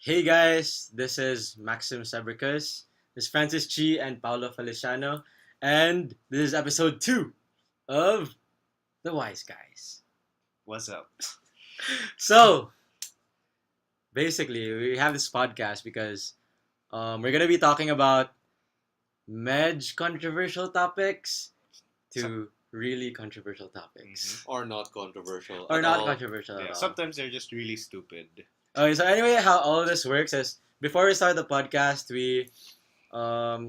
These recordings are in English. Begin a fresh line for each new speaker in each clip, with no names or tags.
Hey guys, this is Maxim Sabricus. This is Francis Chi and Paolo Feliciano, and this is episode 2 of the Wise Guys.
What's up?
So, basically, we have this podcast because we're gonna be talking about controversial topics to really controversial topics,
Or not controversial
or
at
not
all.
controversial
Yeah,
at all.
sometimes they're just really stupid.
Okay, so anyway, how all of this works is before we start the podcast, we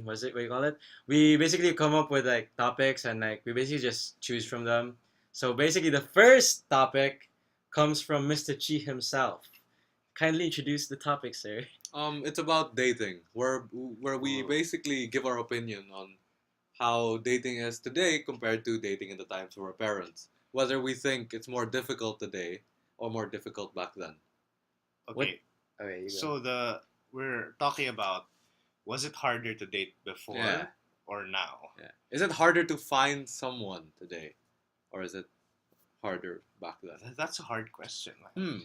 what's it? What do you call it? We basically come up with like topics and like we basically just choose from them. So basically, the first topic comes from Mr. Chi himself. Kindly introduce the topic, sir.
It's about dating, where we
Oh.
basically give our opinion on how dating is today compared to dating in the times of our parents. Whether we think it's more difficult today or more difficult back then.
Okay,
Okay, you go.
so we're talking about, was it harder to date before
Yeah.
or now?
Yeah. Is it harder to find someone today, or is it harder back then?
That's a hard question, man.
Hmm.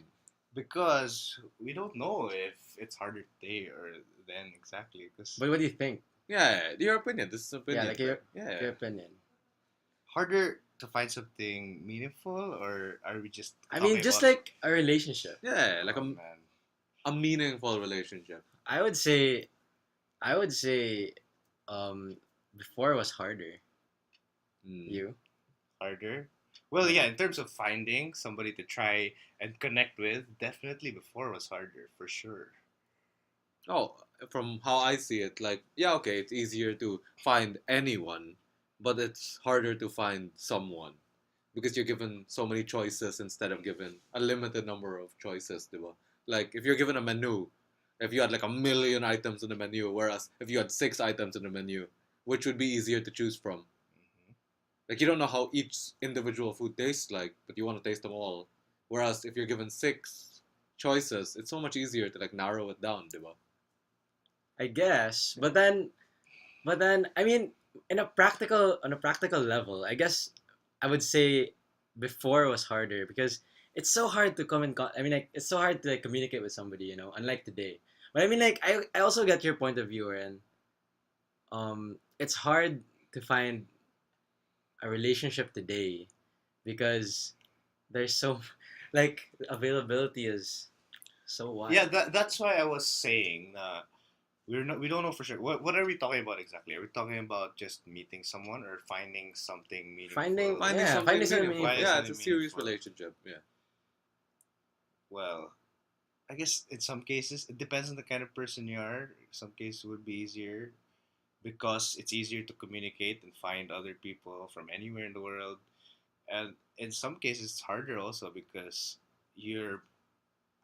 Because we don't know if it's harder today or then exactly. Because
But what do you think?
Yeah. Your opinion. This is opinion.
Yeah, like your
yeah.
opinion.
harder to find something meaningful, or are we just?
I mean,
talking
just
about-
like a relationship.
Yeah, like
Oh, man.
a meaningful relationship.
I would say, I would say, before it was harder.
Hmm.
You.
Harder. Well, yeah, in terms of finding somebody to try and connect with, definitely before was harder for sure.
Oh, from how I see it, like, yeah, okay, it's easier to find anyone, but it's harder to find someone because you're given so many choices instead of given a limited number of choices, diba? Like, if you're given a menu, if you had like a million items in the menu, whereas if you had 6 items in the menu, which would be easier to choose from?
Mhm.
Like, you don't know how each individual food tastes like, but you want to taste them all. Whereas if you're given 6 choices, it's so much easier to like narrow it down, diba?
I guess, but then I mean, on a practical level, I guess I would say before was harder because it's so hard to I mean, like it's so hard to like communicate with somebody, unlike today. But I mean, like I also get your point of view, and it's hard to find a relationship today because there's so like availability is so wide.
Yeah, that's why I was saying we don't know for sure. What are we talking about exactly? Are we talking about just meeting someone or finding something meaningful?
Finding-
Finding
Yeah,
something
finding something
meaningful.
meaningful.
Yeah,
Finding
it's a
something
serious
meaningful.
relationship. Yeah.
Well, I guess in some cases it depends on the kind of person you are. Some cases would be easier because it's easier to communicate and find other people from anywhere in the world. And in some cases it's harder also because you're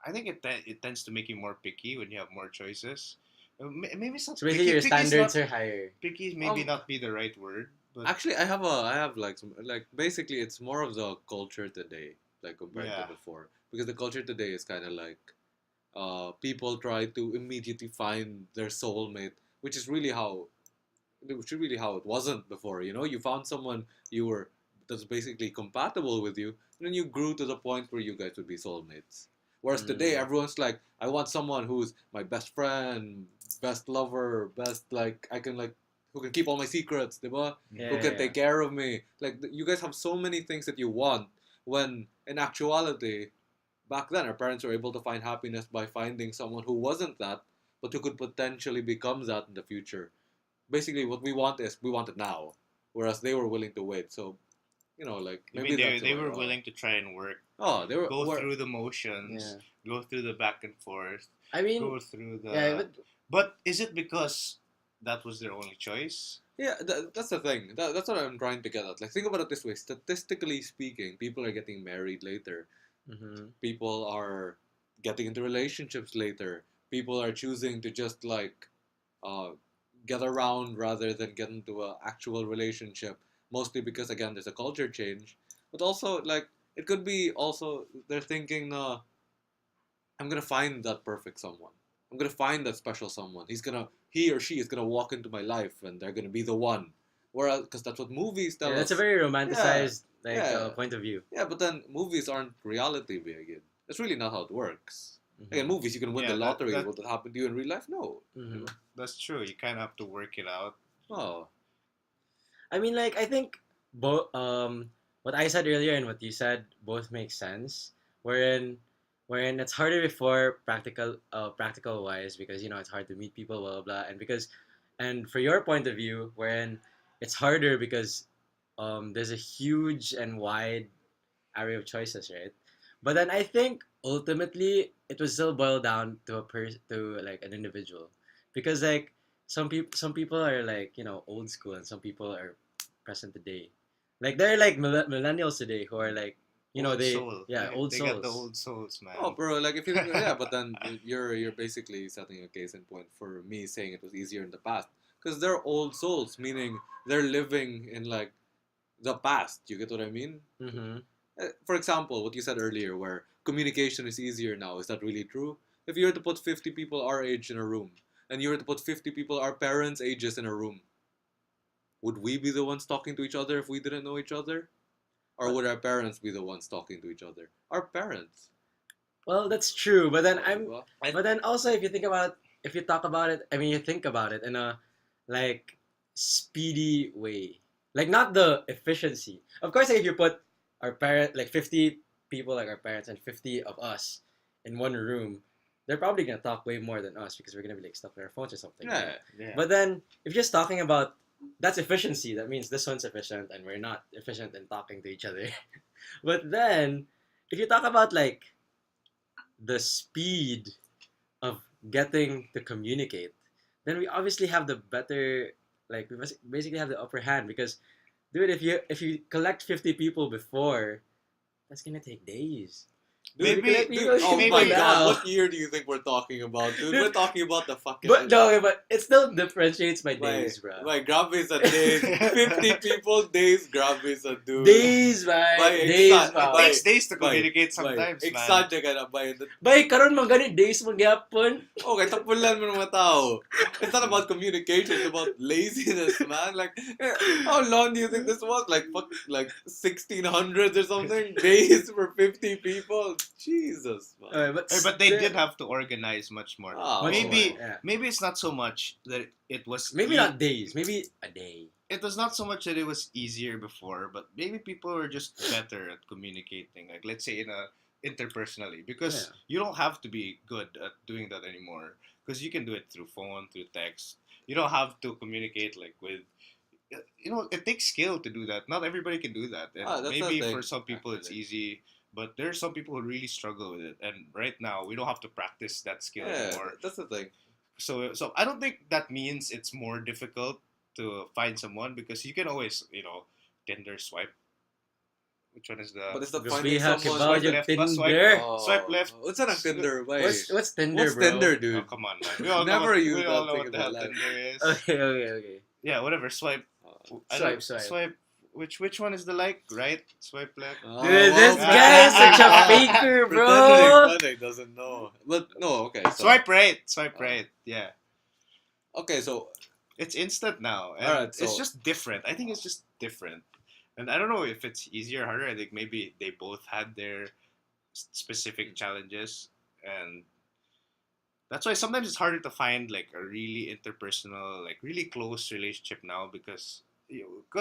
I think it tends to make you more picky when you have more choices. Maybe it's not
So basically, your
picky is
standards
not
are higher.
picky. Maybe
Um,
not be the right word, but
Actually, I have like some like basically it's more of the culture today like compared
Yeah.
to before because the culture today is kind of like people try to immediately find their soulmate, which is really how it wasn't before. You know, you found someone you were that's basically compatible with you, and then you grew to the point where you guys would be soulmates. Whereas today,
Mm.
everyone's like, I want someone who's my best friend, best lover, best like I can like who can keep all my secrets, diba?
Yeah,
Who can
yeah.
take care of me. Like you guys have so many things that you want when in actuality, back then our parents were able to find happiness by finding someone who wasn't that, but who could potentially become that in the future. Basically, what we want is we want it now, whereas they were willing to wait. So, like
I
maybe
mean
that's
they
why,
were willing to try and work,
Oh, they were.
go through the motions,
Yeah.
go through the back and forth,
I mean,
go through the.
yeah,
But is it because that was their only choice?
Yeah, that's the thing. That's what I'm trying to get at. Like, think about it this way. Statistically speaking, people are getting married later.
mm-hmm.
People are getting into relationships later. People are choosing to just like uh, get around rather than get into an actual relationship. Mostly because again, there's a culture change, but also like it could be also they're thinking, I'm gonna find that perfect someone. I'm gonna find that special someone. He or she is gonna walk into my life, and they're gonna be the one. Whereas, because that's what movies tell
Yeah,
us.
that's a very romanticized
Yeah.
point of view.
Yeah, but then movies aren't reality, Begin. That's really not how it works. Like in movies, you can win
Yeah,
the lottery.
that
Will that happen to you in real life? No.
Mhm.
that's true. You kind of have to work it out.
Oh.
I mean, like I think both what I said earlier and what you said both make sense. Wherein wherein it's harder before practical wise because it's hard to meet people, blah blah blah, and for your point of view, wherein it's harder because there's a huge and wide array of choices, right? But then I think ultimately it would still boil down to to like an individual, because like some people are like old school and some people are present today. Like there are like millennials today who are like
Old
they
soul.
yeah old
They got the
souls.
old souls, man.
Oh, bro. Like if you think, yeah, but then you're basically setting a case in point for me saying it was easier in the past because they're old souls, meaning they're living in like the past. You get what I mean?
Mm-hmm.
For example, what you said earlier, where communication is easier now, is that really true? If you were to put 50 people our age in a room, and you were to put 50 people our parents' ages in a room, would we be the ones talking to each other if we didn't know each other? Or
But
would our parents be the ones talking to each other? Our parents.
well, that's true. But then
Well,
but then also if you talk about it, I mean you think about it in a like speedy way, like not the efficiency. Of course, like, if you put our parent like 50 people like our parents and 50 of us in one room, they're probably gonna talk way more than us because we're gonna be like stuck on our phones or something, right?
yeah.
Yeah.
But then if you're just talking about that's efficiency, that means this one's efficient and we're not efficient in talking to each other. But then if you talk about like the speed of getting to communicate, then we obviously have the better, like we basically have the upper hand because, dude, if you collect 50 people before, that's gonna take days. Dude, we
Maybe,
collect people,
Oh
people
my
maybe
god,
now.
what year do you think we're talking about, dude? We're
Dude,
talking about the fucking.
but no, but it still differentiates by days, bro.
By grab visa days, 50 people days grab visa, dude.
Days, by days,
it
wow.
takes days to
By
communicate sometimes, man.
exagger ka na by the.
Bay, karon man ganit days magyapon.
Okay, tapulan mo ng mga tao. It's not about communication, it's about laziness, man. Like, how long do you think this was? Like 1600s or something? Days for 50 people? Jesus, man.
But they did have to organize much more.
Ah,
much
maybe
more, yeah.
maybe it's not so much that it was
Maybe not days, maybe a day.
it was not so much that it was easier before, but maybe people were just better at communicating. Like let's say in a interpersonally, because you don't have to be good at doing that anymore. Because you can do it through phone, through text. You don't have to communicate like with. It takes skill to do that. Not everybody can do that, and
That's the
maybe
thing,
for some people it's
actually.
easy. But there are some people who really struggle with it, and right now we don't have to practice that skill
Yeah,
anymore.
that's the thing.
So I don't think that means it's more difficult to find someone because you can always Tinder swipe. Which one is the
But it's not
Because
finding
we have
someone.
about
swipe
your
left,
Tinder.
swipe left.
What's that on Tinder? Wait.
What's Tinder,
What's
bro?
Tinder,
Oh
dude?
come on, man. We all
Never
know
used
we all
that
know
thing
what
in
the
my
hell
life.
Tinder is.
Okay.
Yeah, whatever. Swipe. I don't-
Swipe.
Which one is the like? Right? Swipe left.
Oh,
Dude, this
well,
guy is such a
pretending-
faker,
Pretending
bro.
Freddy doesn't know. But no, okay. So,
Swipe right. Swipe right. Yeah.
okay, so
It's instant now, and
Alright,
it's
so-
just different. I think it's just different, and I don't know if it's easier or harder. I think maybe they both had their specific challenges, and that's why sometimes it's harder to find like a really interpersonal, like really close relationship now because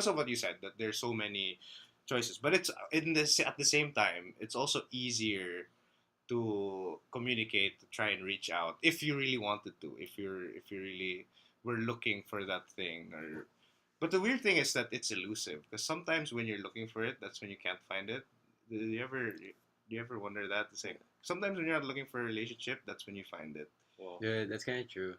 of what you said that there's so many choices. But it's in this at the same time, it's also easier to communicate, to try and reach out if you really wanted to, if you really were looking for that thing. Or but the weird thing is that it's elusive because sometimes when you're looking for it, that's when you can't find it. Do you ever wonder that? It's like sometimes when you're not looking for a relationship, that's when you find it,
well,
Dude, that's kind of true.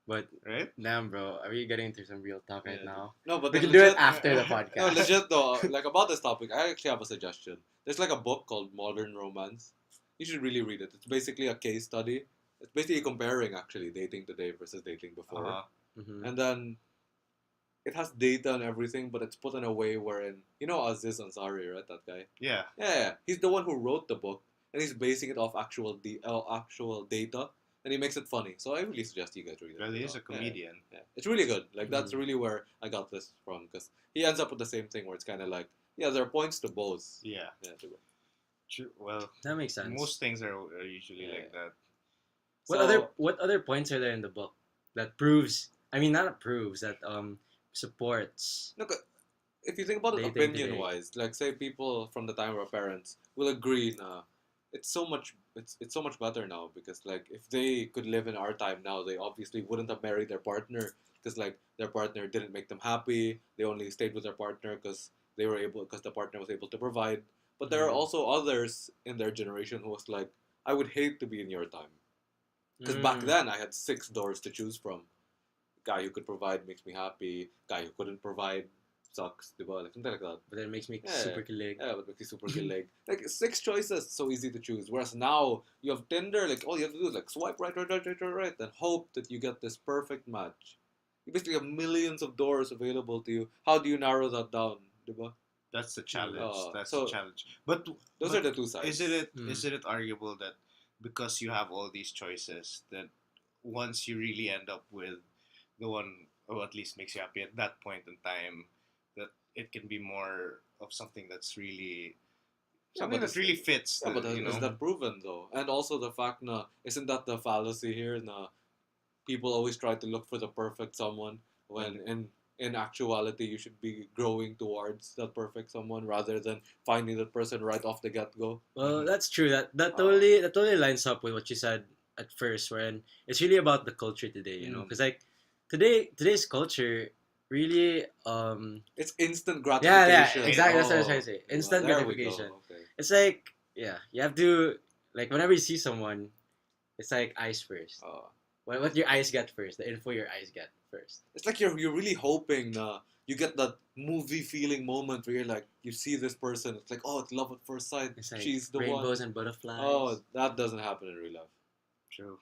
But
right?
damn, bro, are we getting into some real talk right
Yeah,
now?
no, but
We
then
can do it
legit-
after the
No,
podcast.
legit though, like about this topic, I actually have a suggestion. There's like a book called Modern Romance. You should really read it. It's basically a case study. It's basically comparing actually dating today versus dating before.
Mhm.
And then it has data and everything, but it's put in a way wherein Aziz Ansari, right? That guy.
Yeah.
Yeah, he's the one who wrote the book, and he's basing it off actual data, and he makes it funny. So I really suggest you guys read it.
Well, he
you
is
know?
a comedian.
Yeah, it's really good. Like that's
Mhm.
really where I got this from, because he ends up with the same thing where it's kind of like, yeah, there are points to both.
Yeah.
Yeah,
True. Well,
That makes sense.
most things are usually
Yeah.
like that.
What other points are there in the book that proves? I mean, not proves that supports
look, if you think about it
dating
opinion
today.
wise, like say people from the time of our parents will agree nah, it's so much better now because like if they could live in our time now, they obviously wouldn't have married their partner because like their partner didn't make them happy. They only stayed with their partner because the partner was able to provide. But there are
Mm.
also others in their generation who was like, I would hate to be in your time because back
Mm.
then I had six doors to choose from. Guy who could provide makes me happy. Guy who couldn't provide sucks, diba? Like something like that.
But then it makes me
Yeah,
super kilig.
yeah, but makes you super kilig. Like six choices, so easy to choose. Whereas now you have Tinder, like all you have to do is like swipe right, and hope that you get this perfect match. You basically have millions of doors available to you. How do you narrow that down, diba?
That's the challenge. That's the
So
challenge. But
those are the two sides.
isn't it arguable that because you have all these choices, that once you really end up with the one who at least makes you happy at that point in time, that it can be more of something that's really
Yeah,
something
but
that really fits.
yeah, but
You
is
know.
that proven though? And also the fact na isn't that the fallacy here? Na people always try to look for the perfect someone when in actuality you should be growing towards that perfect someone rather than finding that person right off the get go.
Well,
Mhm.
that's true.
Uh,
That totally lines up with what you said at first, wherein it's really about the culture today, you know,
mm.
because like today's culture really
It's instant
yeah,
gratification.
exactly, that's what I was trying to
Oh,
say,
well,
instant
there we go.
gratification.
Okay.
It's like, yeah, you have to, like, whenever you see someone, it's like eyes first.
Uh,
What your eyes get first, the info your eyes get first.
it's like you're really hoping you get that movie feeling moment where you're like you see this person. It's like, oh, it's love at first sight.
It's like
She's the
rainbows
one.
and butterflies.
Oh, that doesn't happen in real life.
True.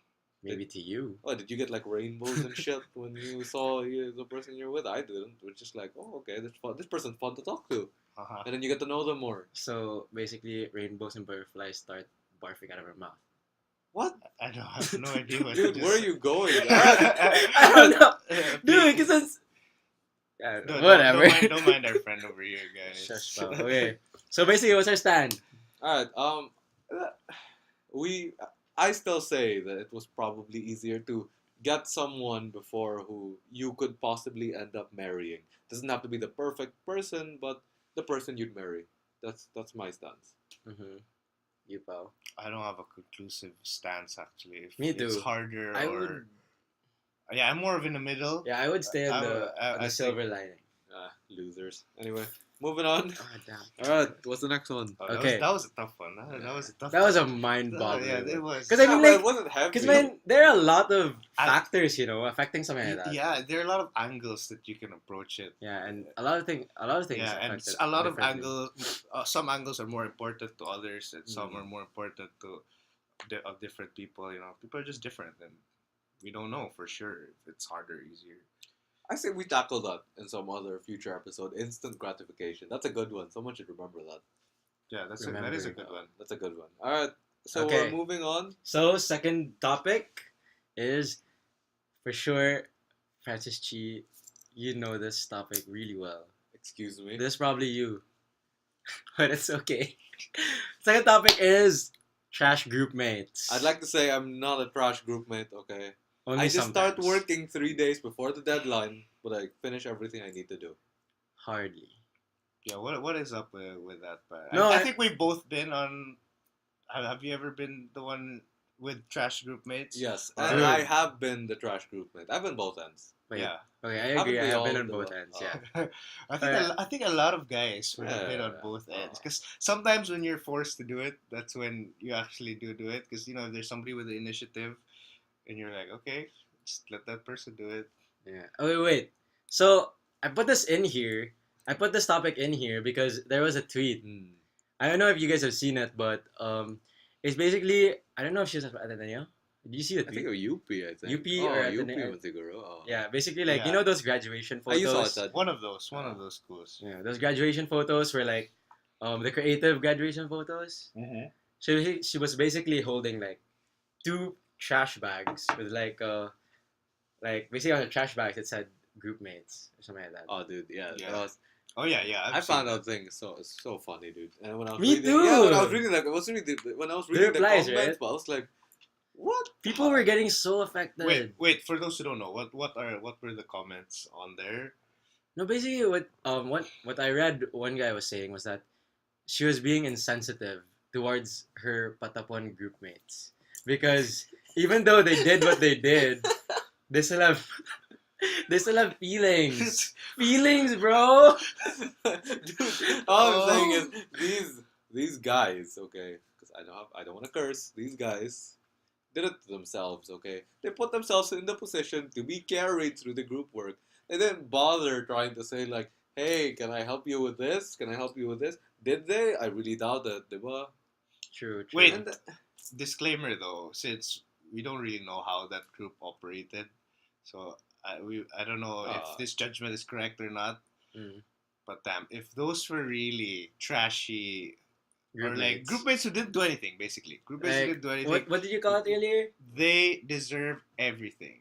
Maybe to you.
Oh, did you get like rainbows and shit when you saw the person you're with? I didn't. We're just like, oh, okay, this fun. This person's fun to talk to,
Uh-huh.
and then you get to know them more.
So basically, rainbows and butterflies start barfing out of her mouth.
What,
I don't have no idea what
dude?
to
Where are
just-
you going?
I don't know, dude. Because it's yeah, whatever.
Don't mind our friend over here, guys.
Shush, pal. Okay. So basically, what's our stand?
All right. We. I still say that it was probably easier to get someone before who you could possibly end up marrying. Doesn't have to be the perfect person, but the person you'd marry. That's my stance.
Mm-hmm. You, pal.
I don't have a conclusive stance actually. If
Me
it's
too.
harder
I
or
would.
yeah, I'm more of in the middle.
Yeah, I would stay on
I
the
think-
silver lining.
Losers. Anyway, moving on.
Oh damn.
All right. What's the next one?
Oh,
Okay.
that was a tough one. That was a tough.
That was a
one.
mind-boggling.
Yeah, it was.
Because I mean,
Yeah, but
like,
it wasn't heavy.
because man, there are a lot of
I-
factors, you know, affecting something like that.
Yeah, there are a lot of angles that you can approach it.
Yeah, and a lot of things.
Yeah, and
affect it
a lot of
differently.
angles. Some angles are more important to others, and some
Mhm.
are more important to of different people. You know, people are just different, and we don't know for sure if it's harder or easier.
I say we tackle that in some other future episode. Instant gratification. That's a good one. Someone should remember that.
Yeah, that is a
Remember.
good one.
That's a good one. All right. So
Okay.
we're moving on.
So second topic is for sure, Francis Chi. You know this topic really well.
Excuse me.
This is probably you, but it's okay. Second topic is trash group mates.
I'd like to say I'm not a trash groupmate. Okay.
Only
I just start
sometimes.
working 3 days before the deadline, but I finish everything I need to do.
Hardly.
Yeah, what is up with that? But
No,
I
I-
think we've both been on. Have you ever been the one with trash group mates?
Yes,
Or-
and I have been the trash groupmate. I've been both ends.
Wait,
Yeah.
Okay, I
Haven't
agree.
we
I've
all
been on
do
both
it?
ends.
Oh.
Yeah.
I think a lot of guys would have been on
Yeah.
both ends because sometimes when you're forced to do it, that's when you actually do it. Because you know if there's somebody with the initiative, and you're like, okay, just let that person do it.
Yeah. Oh wait. So I put this in here. I put this topic in here because there was a tweet.
Hmm.
I don't know if you guys have seen it, but it's basically I don't know if she was at Ateneo. Did you see the
I think
tweet?
it was UP, I think.
UP
oh,
or
UP
Ateneo?
Mantiguro. Oh.
Yeah, basically like you
Yeah.
know those graduation
Oh, you
photos.
saw it.
One of those schools.
Yeah, those graduation photos were like the creative graduation photos.
Mm-hmm.
She was basically holding like two trash bags with like basically on the trash bags it said group mates or something like that.
Oh, dude, yeah.
Yeah.
That was,
Oh yeah.
I found out things it's so funny, dude. And when I was
Me
reading, yeah, when I was
too.
reading when I was
The
reading the
replies,
comments,
right?
but I was like, What?
People were getting so affected.
Wait. For those who don't know, what were the comments on there?
No, basically what I read one guy was saying was that she was being insensitive towards her Patapon group mates because even though they did what they did, they still have they still have feelings. Feelings, bro.
Dude, all I'm saying is these guys, okay, because I don't want to curse. These guys did it to themselves, okay. They put themselves in the position to be carried through the group work. They didn't bother trying to say like, "Hey, can I help you with this? Can I help you with this?" Did they? I really doubt it. Diba?
True.
Wait.
And
Disclaimer though, since we don't really know how that group operated, so I don't know if this judgment is correct or not.
Mm.
But damn, if those were really trashy
Group
or like
mates.
group mates who didn't do anything, basically group mates who
Like,
didn't do anything,
what did you call it earlier?
they deserve everything.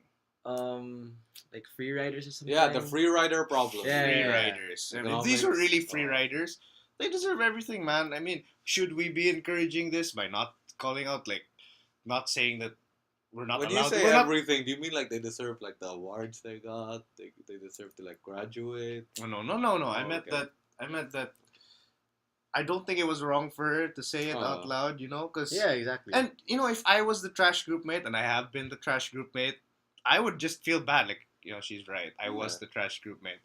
Like free riders or something.
yeah, the free rider problem.
Yeah,
Free
yeah, yeah.
riders. And if these were
Economics,
really free riders, they deserve everything, man. I mean, should we be encouraging this by not calling out, like, not saying that we're not
When you
allowed?
say
We're not.
everything, do you mean like they deserve like the awards they got? They deserve to like graduate?
No. I
Oh,
meant
okay.
that. I don't think it was wrong for her to say it out loud, because
Yeah, exactly.
and if I was the trash group mate, and I have been the trash group mate, I would just feel bad. Like, she's right. I was the trash group mate.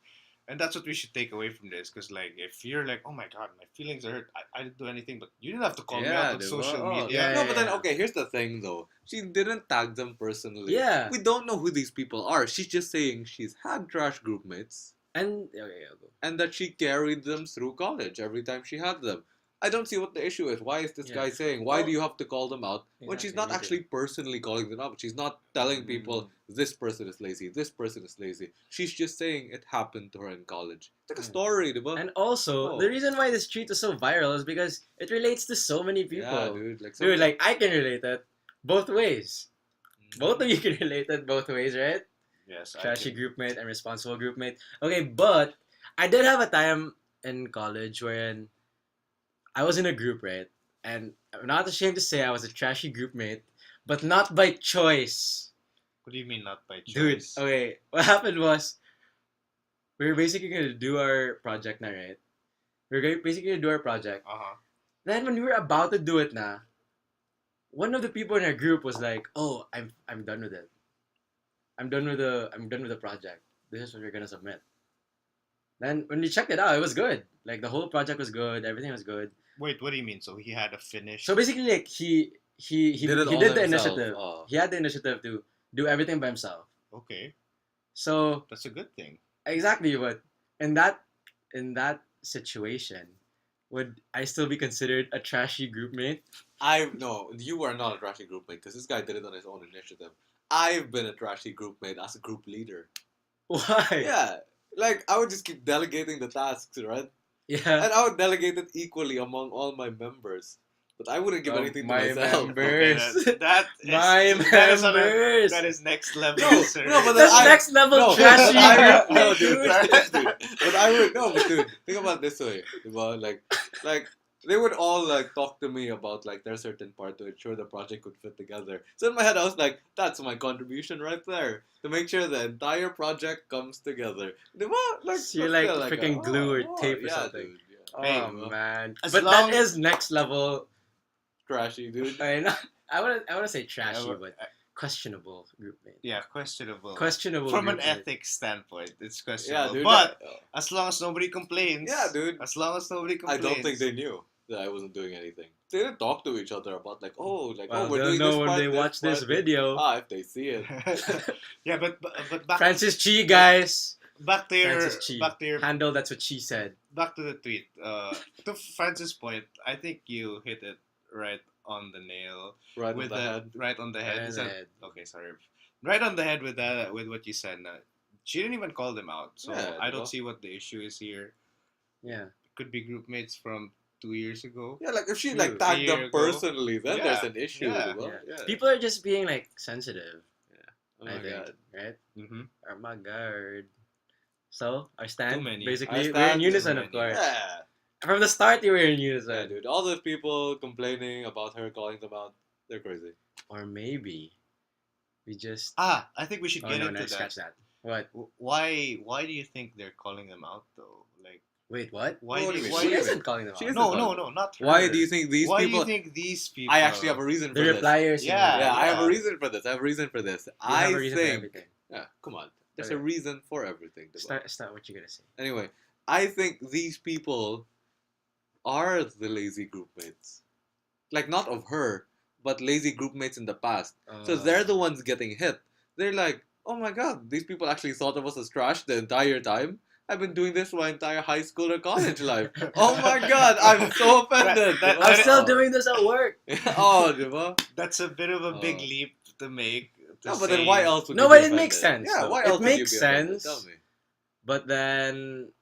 And that's what we should take away from this. Because, like, if you're like, oh my God, my feelings are hurt. I didn't do anything. But you didn't have to call me out on
dude.
social
Oh,
media.
yeah,
no, but then
yeah.
okay. Here's the thing, though. She didn't tag them personally.
Yeah.
We don't know who these people are. She's just saying she's had trash group mates
And okay, I'll go.
and that she carried them through college every time she had them. I don't see what the issue is. Why is this guy saying? Why do you have to call them out when she's not actually personally calling them out? She's not telling people this person is lazy, this person is lazy. She's just saying it happened to her in college. It's like a story, diba?
And also, the reason why this tweet is so viral is because it relates to so many people.
Yeah, dude.
Dude, like I can relate it both ways. Both of you can relate it both ways, right?
Yes.
Trashy group mate and responsible group mate. Okay, but I did have a time in college wherein I was in a group, right? And I'm not ashamed to say I was a trashy group mate, but not by choice.
What do you mean not by choice?
Dude, okay, what happened was we were basically gonna do our project na, right? We were basically gonna do our project. Then when we were about to do it na, one of the people in our group was like, "Oh, I'm done with it. I'm done with the project. This is what we're gonna submit." Then when we checked it out, it was good. Like the whole project was good, everything was good.
Wait, what do you mean? So he had a finish?
So basically, like he
Did it all
did the
himself.
initiative.
Oh.
He had the initiative to do everything by himself.
Okay,
So
that's a good thing.
exactly, but in that situation, would I still be considered a trashy group mate?
No, you are not a trashy group mate because this guy did it on his own initiative. I've been a trashy group mate as a group leader.
Why?
Yeah, like I would just keep delegating the tasks, right?
Yeah.
And I would delegate it equally among all my members. But I wouldn't give anything to
my
myself.
members.
Okay, that is,
My
that is
members.
that is next level,
No,
sir.
no, but
That's
I-
next level
No,
trashy
but I-
group
no,
mate,
dude,
dude.
But I would no, but dude, think about it this way. Diba? Like they would all like talk to me about like their certain part to ensure the project would fit together. So in my head I was like, that's my contribution right there. To make sure the entire project comes together. Diba? Like,
So you're
that's
like
still
freaking glue or tape or
yeah,
something.
Dude, yeah.
Oh
Hey,
man.
as
But
long-
that is next level.
Trashy, dude.
I mean, I wanna say trashy,
Yeah,
but questionable group mate.
Yeah, questionable.
Questionable
From an
group mate.
ethics standpoint, it's
Yeah,
questionable.
dude.
But
that-
as long as nobody complains.
yeah, dude.
As long as nobody
I
complains.
don't think they knew that I wasn't doing anything. They didn't talk to each other about like,
Well,
we're
they'll
doing
know
this
when
part,
they watch this
part.
video.
If they see it.
Yeah, but back
Francis Chi, guys.
back to your
Francis Chi. Handle, that's what she said.
back to the tweet. To Francis' point, I think you hit it right on the nail.
Right
with
on the head.
Right on the head.
Right on
Is
the
that-
head.
Okay, sorry. Right on the head with that, with what you said. She didn't even call them out, so
Yeah,
I don't
diba?
see what the issue is here.
Yeah.
It could be group mates from 2 years ago.
Yeah, like if she
True.
like tagged
A year
them
ago.
personally, then
Yeah,
there's an issue.
yeah,
diba?
Yeah. People are just being like sensitive.
Oh
I
my
think,
god.
right?
Mm-hmm.
Oh my god. So our stand,
Too many.
basically,
Our
we're in
stand,
unison,
too
of
many.
course.
Yeah.
From the start, you were in unison.
Yeah, dude. All those people complaining about her calling them out, they're crazy.
Or maybe we just.
I think we should
Oh
get
no,
into
no,
that.
scratch that. What?
Why do you think they're calling them out though? Like,
Wait, what?
why
What
do
do you
you,
mean?
why
She
do you,
isn't calling them
She
out.
isn't
no,
calling
no,
them
no, not her.
Why do you think these
Why
people?
do you think these people?
I actually have a reason for
The
this.
repliers.
Yeah,
Yeah, I have a
yeah.
reason for this. I have a reason for this.
You have
I
a reason for
think.
everything.
Yeah, come on. There's
Okay.
a reason for everything. Diba?
Start what you're gonna say.
Anyway, I think these people are the lazy groupmates. Like, not of her, but lazy groupmates in the past. So they're the ones getting hit. They're like, oh my god, these people actually thought of us as trash the entire time. I've been doing this my entire high school or college life. Oh my god, I'm so offended.
That-
I'm
that-
still
oh.
doing this at work.
Oh, diba?
That's a bit of a big
Oh.
leap to make. To
No, but then
say-
why else would
No,
you
but
be
it makes
offended?
sense,
Yeah,
though.
why
It
else would you
makes
be offended?
sense.
Tell me.
But then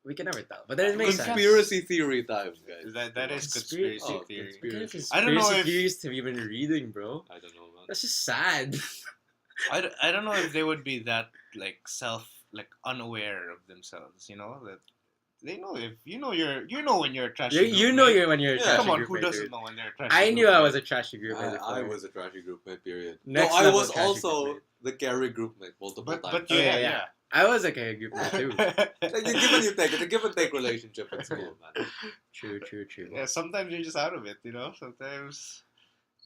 we can never tell. But then it makes sense.
Conspiracy theory time, guys.
That is
Conspiracy-
conspiracy
Oh,
theory.
What kind of
conspiracy.
I don't know
conspiracy
if-
theories have you been reading, bro?
I don't know, man.
That's just sad.
I don't know if they would be that like unaware of themselves. You know that they know if you know when you're a trashy.
you
group
know
mate.
you're when you're a
Yeah.
trashy
Come on,
group
who
mate,
doesn't
dude.
know when they're a trashy?
I
group
knew I
mate?
was a trashy group mate
I
before.
was a trashy groupmate, period.
Next
no, I
level
was
trashy
also
groupmate.
the carry groupmate multiple
But
times.
Oh,
yeah,
yeah. I was like a group mate too.
Like, you give and you take. It's a give and take relationship in school, man.
True.
Yeah, sometimes you're just out of it, you know. Sometimes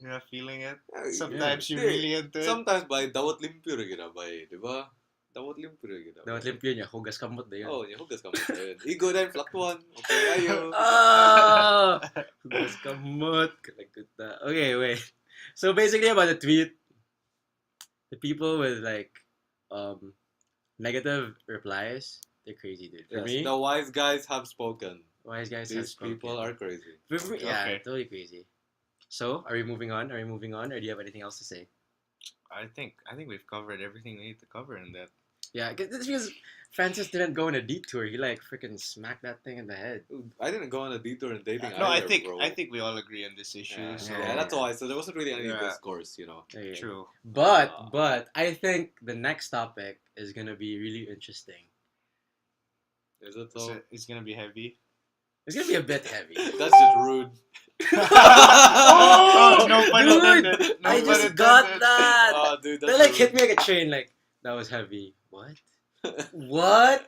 you're not feeling it.
Yeah,
Sometimes you're
yeah.
really into it.
Sometimes by dawat limpyo rin gina by, di ba? Dawat limpyo rin gina.
Dapat limpyo niya, hugas kamot na yun.
Oh, yung hugas ka mo na yun. Igo din, flaktuan. Okay, ayo.
Oh! Hugas kamot. Kalagot na. Okay, wait. So basically about the tweet, the people with like negative replies, they're crazy, dude. For
Yes,
me,
the wise guys have spoken.
wise guys have
These
spoken.
people are crazy.
For me, yeah,
Okay.
totally crazy. So, are we moving on? Or do you have anything else to say?
I think we've covered everything we need to cover in that.
Yeah, because Francis didn't go on a detour. He like freaking smacked that thing in the head.
Dude, I didn't go on a detour in dating
No,
either,
I
bro.
think we all agree on this issue.
Yeah,
So
yeah, that's why. So there wasn't really any
Yeah.
discourse, you know.
Okay.
true.
But I think the next topic is gonna be really interesting.
Is it
So
so?
it's gonna be heavy.
It's gonna be a bit heavy.
That's just rude.
Oh, no pun
dude,
intended. No
I
pun
just got
intended.
that.
Oh, dude, that's
They like
rude.
hit me like a train. Like that was heavy. What? What?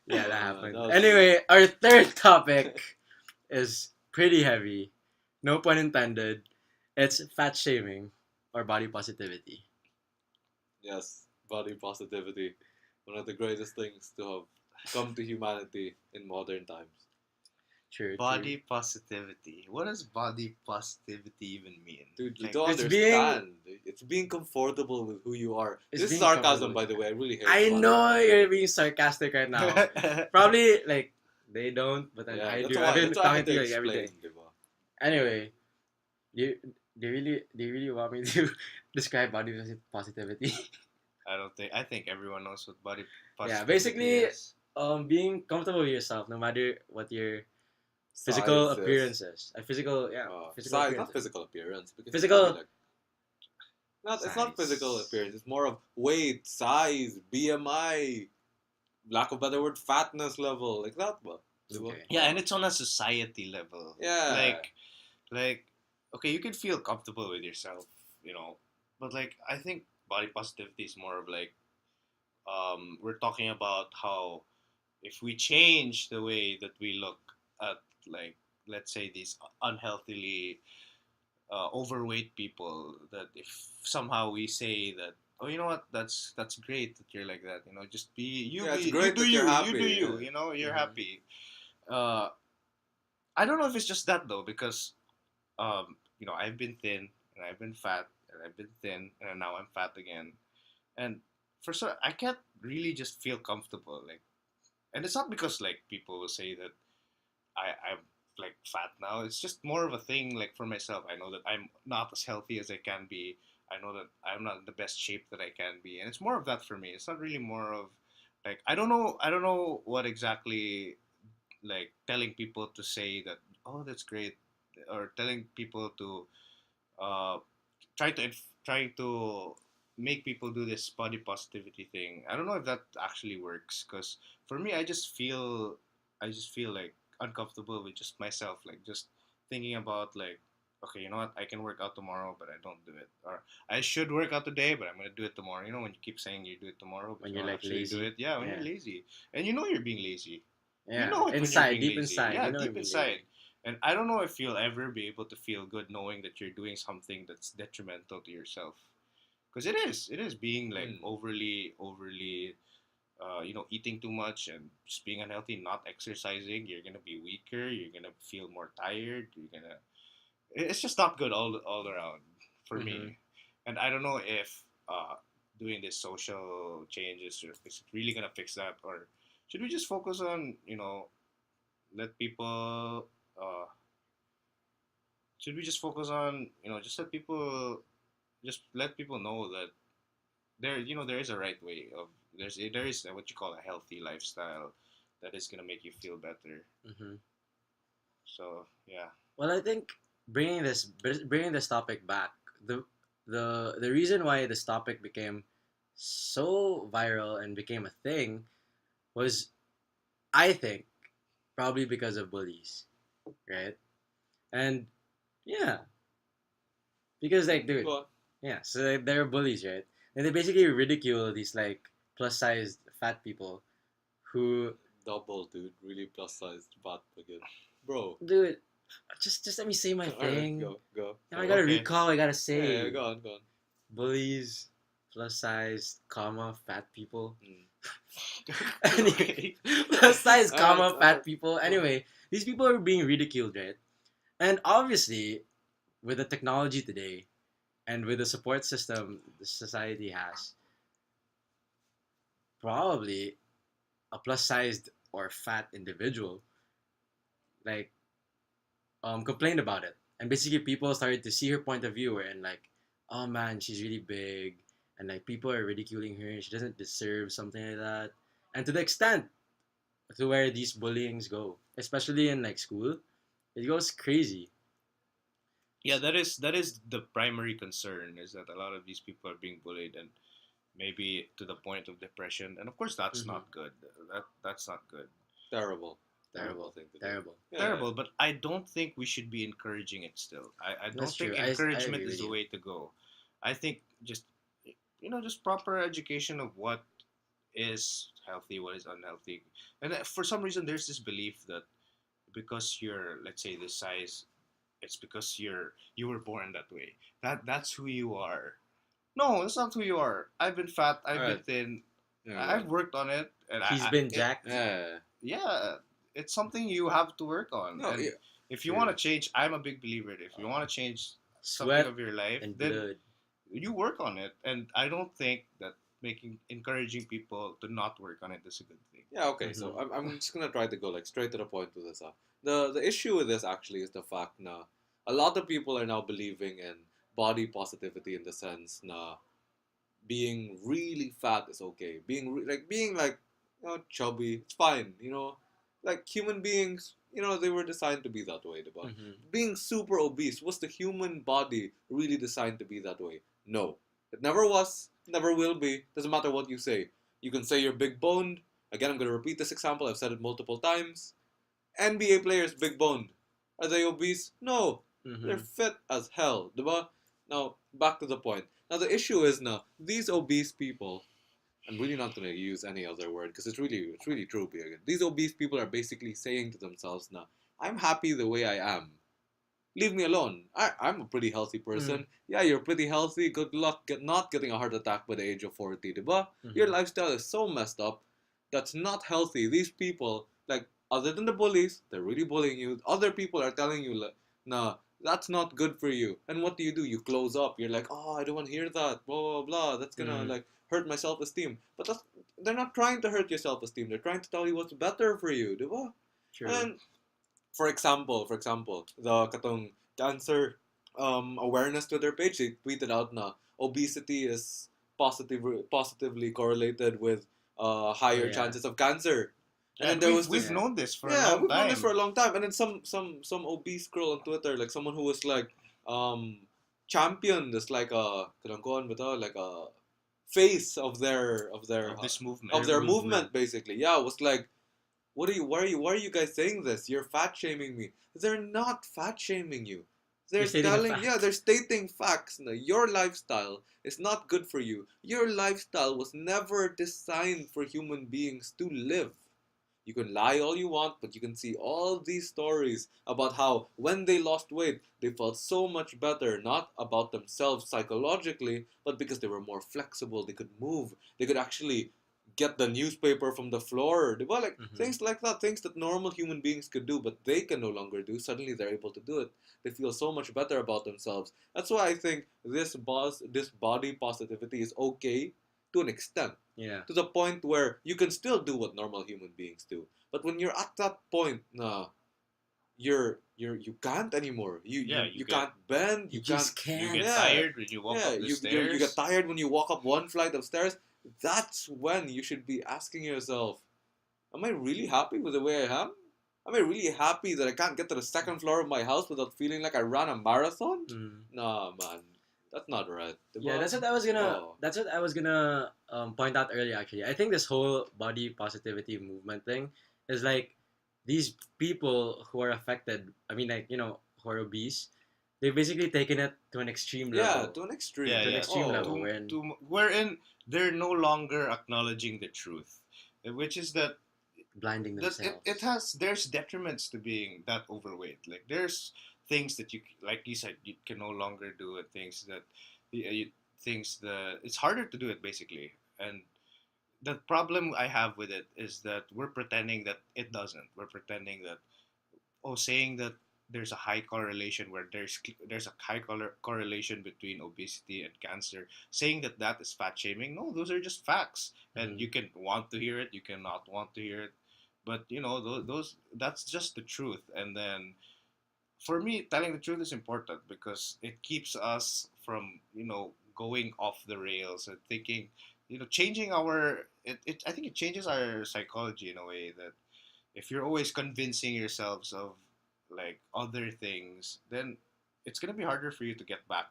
Yeah, that happened.
That was-
Anyway, our third topic is pretty heavy. No pun intended. It's fat shaming or body positivity.
Yes, body positivity. One of the greatest things to have come to humanity in modern times.
True.
Body positivity. What does body positivity even mean?
Dude, you
Like,
don't
it's
understand. It's being comfortable with who you are.
It's
This is
being
sarcasm,
comfortable.
by the way. I really hate
I
body
know
positivity.
you're being sarcastic right now. Probably like they don't, but then
Yeah,
I
that's
do.
why,
I've been
that's why I
talking
had
to
to
you like every day.
explain, diba?
Anyway, they really want me to describe body positivity.
I think everyone knows what body positivity
Yeah, basically,
is.
Being comfortable with yourself, no matter what your physical
Size is-
appearance is. Physical
size, not
appearance.
physical appearance. Because
Physical-
it can be like, it's not
Size.
physical appearance. It's more of weight, size, BMI, lack of better word, fatness level, like that. Ba? Diba?
Okay.
Yeah, and it's on a society level.
Yeah.
Like, okay, you can feel comfortable with yourself, you know, but like, I think body positivity is more of like, we're talking about how if we change the way that we look at, like, let's say these unhealthily overweight people, that if somehow we say that, oh, you know what, that's great that you're like that, you know, just be you.
Yeah, it's
be,
great
you do
that you're
you,
happy,
you do you,
yeah.
you know, you're
Mhm.
happy. I don't know if it's just that though, because you know, I've been thin and I've been fat and I've been thin and now I'm fat again, and for sure I can't really just feel comfortable, like, and it's not because like people will say that I'm like fat now. It's just more of a thing like for myself. I know that I'm not as healthy as I can be. I know that I'm not in the best shape that I can be, and it's more of that for me. It's not really more of like I don't know what exactly, like telling people to say that, oh, that's great, or telling people to uh trying to make people do this body positivity thing. I don't know if that actually works, because for me, I just feel like uncomfortable with just myself, like just thinking about like okay, you know what, I can work out tomorrow, but I don't do it. Or I should work out today, but I'm gonna do it tomorrow. You know, when you keep saying you do it tomorrow, but
When
you
you're
don't
like
actually do
lazy.
it. Yeah, when you're
Yeah.
lazy, and you know you're being lazy. You
Yeah.
know it when you're
Inside,
being
deep
lazy.
inside,
Yeah,
you know you're
deep
being
inside.
lazy.
And I don't know if you'll ever be able to feel good knowing that you're doing something that's detrimental to yourself. Because it is being like
Mm.
overly, eating too much and just being unhealthy, not exercising. You're gonna be weaker. You're gonna feel more tired. It's just not good all around for
Mm-hmm.
me. And I don't know if doing this social changes is really gonna fix that, or should we just focus on let people uh, should we just focus on just let people know that there is a right way of there is what you call a healthy lifestyle that is gonna make you feel better.
Mm-hmm.
So yeah.
Well, I think bringing this topic back, the the reason why this topic became so viral and became a thing was, I think, probably because of bullies, right? And yeah, because like, dude,
Go on.
yeah, so they're bullies, right? And they basically ridicule these like plus sized fat people who,
Double, dude. Really plus sized butt again. Bro.
dude, just let me say my
Alright,
thing.
go.
Now I
Sorry.
gotta
Okay.
recall. I gotta
Yeah,
say,
go on, go on.
bullies, plus size, comma fat people.
Mm.
Anyway, plus size,
Alright,
comma fat
alright.
people.
Go on.
Anyway, these people are being ridiculed, right? And obviously, with the technology today and with the support system the society has, probably a plus sized or fat individual like complained about it, and basically people started to see her point of view and like, oh man, she's really big, and like people are ridiculing her. She doesn't deserve something like that, and to the extent to where these bullyings go, especially in like school, it goes crazy.
Yeah, that is the primary concern, is that a lot of these people are being bullied, and maybe to the point of depression. And of course that's
Mm-hmm.
not good. That's not good.
Terrible. Terrible
Terrible,
thing to do.
terrible.
Yeah.
Terrible, but I don't think we should be encouraging it still. I
That's
don't
true.
think
I
encouragement
agree
is
with
the
you.
way to go. I think just proper education of what is healthy, what is unhealthy. And for some reason there's this belief that because you're, let's say, this size, it's because you were born that way. That's who you are. No, that's not who you are. I've been fat, I've been
Alright.
than
Yeah, go
I've
on.
worked on it, and
He's been
it
jacked.
Yeah.
yeah, it's something you have to work on.
No,
And
yeah.
if you want
True.
to change, I'm a big believer that if you want to change something
Sweat
of your life,
and
then
blood.
you work on it. And I don't think that making encouraging people to not work on it is a good thing.
Yeah, okay,
Mm-hmm.
so I'm just gonna try to go like straight to the point with this. The issue with this actually is the fact na a lot of people are now believing in body positivity in the sense na being really fat is okay. Being like chubby, it's fine. Like human beings, they were designed to be that way. But
Mm-hmm.
being super obese, was the human body really designed to be that way? No, it never was, never will be. Doesn't matter what you say. You can say you're big boned. Again, I'm gonna repeat this example. I've said it multiple times. NBA players big boned. Are they obese? No. They're
Mm-hmm.
fit as hell. Diba? Now, back to the point. Now, the issue is now, these obese people, I'm really not going to use any other word because it's really true here. These obese people are basically saying to themselves now, I'm happy the way I am. Leave me alone. I'm a pretty healthy
Mm-hmm.
person. Yeah, you're pretty healthy. Good luck not getting a heart attack by the age of 40, diba? Your
Mm-hmm.
lifestyle is so messed up. That's not healthy. These people, like, other than the bullies, they're really bullying you. Other people are telling you, like, nah, that's not good for you. And what do? You close up. You're like, oh, I don't want to hear that. Blah, blah, blah. That's gonna,
Mm-hmm.
like, hurt my self-esteem. But they're not trying to hurt your self-esteem. They're trying to tell you what's better for you, diba?
True.
And for example, the katong cancer awareness Twitter page, they tweeted out na obesity is positively correlated with
Oh
higher
yeah.
chances of cancer. And then
And
there
we've
was
we've
this,
Yeah.
known this for a
yeah,
long
we've known this for
time.
a long time. And then some obese girl on Twitter, like someone who was like um championed as like a kanangkuhan ba to? Like a face of their of their
Of this movement.
of
Their
their
movement.
movement basically. Yeah, it was like, why are you guys saying this? You're fat shaming me. They're not fat shaming you.
You're
They're
stating a
telling, yeah,
fact.
they're stating facts. No, your lifestyle is not good for you. Your lifestyle was never designed for human beings to live. You can lie all you want, but you can see all these stories about how when they lost weight, they felt so much better, not about themselves psychologically, but because they were more flexible, they could move, they could actually get the newspaper from the floor. Well, like
Hmm.
things like that, things that normal human beings could do, but they can no longer do. Suddenly, they're able to do it. They feel so much better about themselves. That's why I think this body positivity is okay to an extent,
Yeah.
to the point where you can still do what normal human beings do. But when you're at that point, nah, you can't anymore. You
Yeah,
you, you can't bend.
You
You can't.
just
you
can't.
get
Yeah,
tired when you walk
yeah.
up the
You get
stairs.
tired when you walk up one flight of stairs. That's when you should be asking yourself, am I really happy with the way I am? Am I really happy that I can't get to the second floor of my house without feeling like I ran a marathon?
Mm.
Nah, man, that's not right.
Yeah,
Diba? Oh,
that's what I was gonna point out earlier. Actually, I think this whole body positivity movement thing is like these people who are affected. I mean, like who are obese. They've basically taken it to an extreme
yeah,
level.
to an
Yeah,
extreme.
To an
yeah.
extreme
Oh,
level, wherein
Wherein they're no longer acknowledging the truth, which is
blinding
that it
themselves.
has there's detriments to being that overweight. Like there's things that like you said, you can no longer do, and things that things that it's harder to do it basically. And the problem I have with it is that we're pretending that it doesn't. We're pretending that, saying that there's a high correlation, where there's a high correlation between obesity and cancer, saying that that is fat shaming. No, those are just facts, and
Mm-hmm.
you can want to hear it, you cannot want to hear it, but those that's just the truth. And then for me, telling the truth is important because it keeps us from going off the rails and thinking, changing I think it changes our psychology in a way that if you're always convincing yourselves of like other things, then it's gonna be harder for you to get back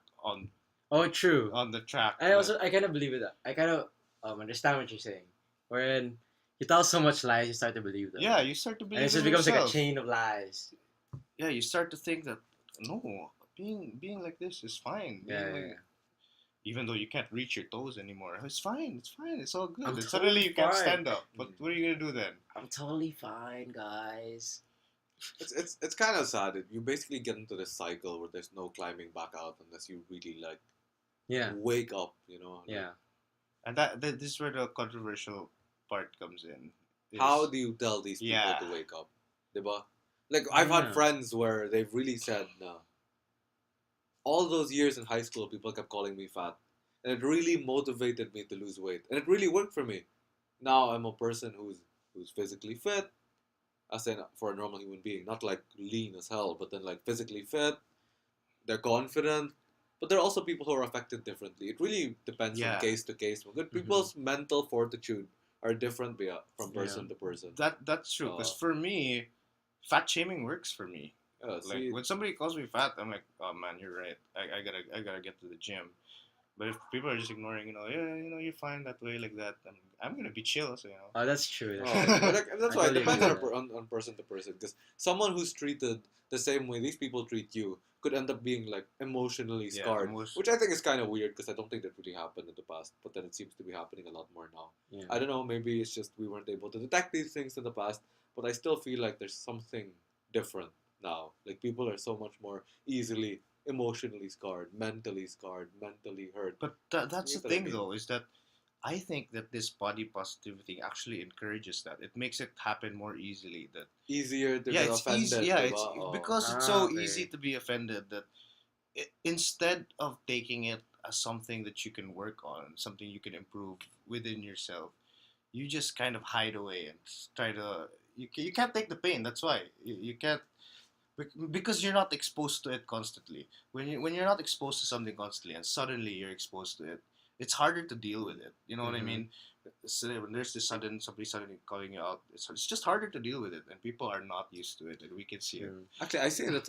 Oh, true.
on the track.
I kind of believe it. I kind of understand what you're saying. Wherein you tell so much lies, you start to believe them,
Yeah, you start to
and it
believe in
just becomes like a
yourself.
chain of lies.
Yeah, you start to think that no, being like this is fine.
Yeah,
Being
yeah,
like,
yeah.
even though you can't reach your toes anymore, it's fine. It's fine. It's all good.
I'm
And suddenly
totally
you can't
fine.
stand up. What are you gonna do then?
I'm totally fine, guys.
it's kind of sad. You basically get into this cycle where there's no climbing back out unless you really like
Yeah,
wake up. You know, like
yeah.
And this is where the controversial part comes in.
how
Is
do you tell these people
yeah,
to wake up? Diba? Like I've had
Yeah.
friends where they've really said, no. All those years in high school, people kept calling me fat, and it really motivated me to lose weight, and it really worked for me. Now I'm a person who's physically fit, as in for a normal human being, not like lean as hell, but then like physically fit. They're confident, but there are also people who are affected differently. It really depends from
yeah.
case to case. Good
Mm-hmm.
people's mental fortitude are different from
Yeah.
person to person.
That's true. Because
Uh,
for me, fat shaming works for me. Like
see,
when somebody calls me fat, I'm like, oh man, you're right. I gotta get to the gym. But if people are just ignoring, yeah, you're fine that way, like that, I'm gonna be chill. So
Oh, that's true. That's
oh,
true.
but like,
I
that's why it
totally agree
depends
with that.
on person to person. Because someone who's treated the same way these people treat you could end up being like emotionally
yeah,
scarred,
most
which I think is kind of weird because I don't think that really happened in the past. But then it seems to be happening a lot more now.
Yeah.
I don't know. Maybe it's just we weren't able to detect these things in the past, but I still feel like there's something different now. Like people are so much more easily emotionally scarred, mentally hurt.
But
You
that's the
get what I
thing
mean?
though, is that I think that this body positivity actually encourages that. It makes it happen more easily. That
Easier to
yeah,
get
it's easy.
offended,
Yeah,
diba?
it's
Oh.
because it's
Ah,
so
okay.
easy to be offended that instead of taking it as something that you can work on, something you can improve within yourself, you just kind of hide away and try to. You can't take the pain. That's why you can't because you're not exposed to it constantly. When you're not exposed to something constantly and suddenly you're exposed to it, it's harder to deal with it. You know what I
Mm-hmm.
mean? So when there's this somebody suddenly calling you out, it's just harder to deal with it, and people are not used to it, and we can see it.
True.
Actually, I see it as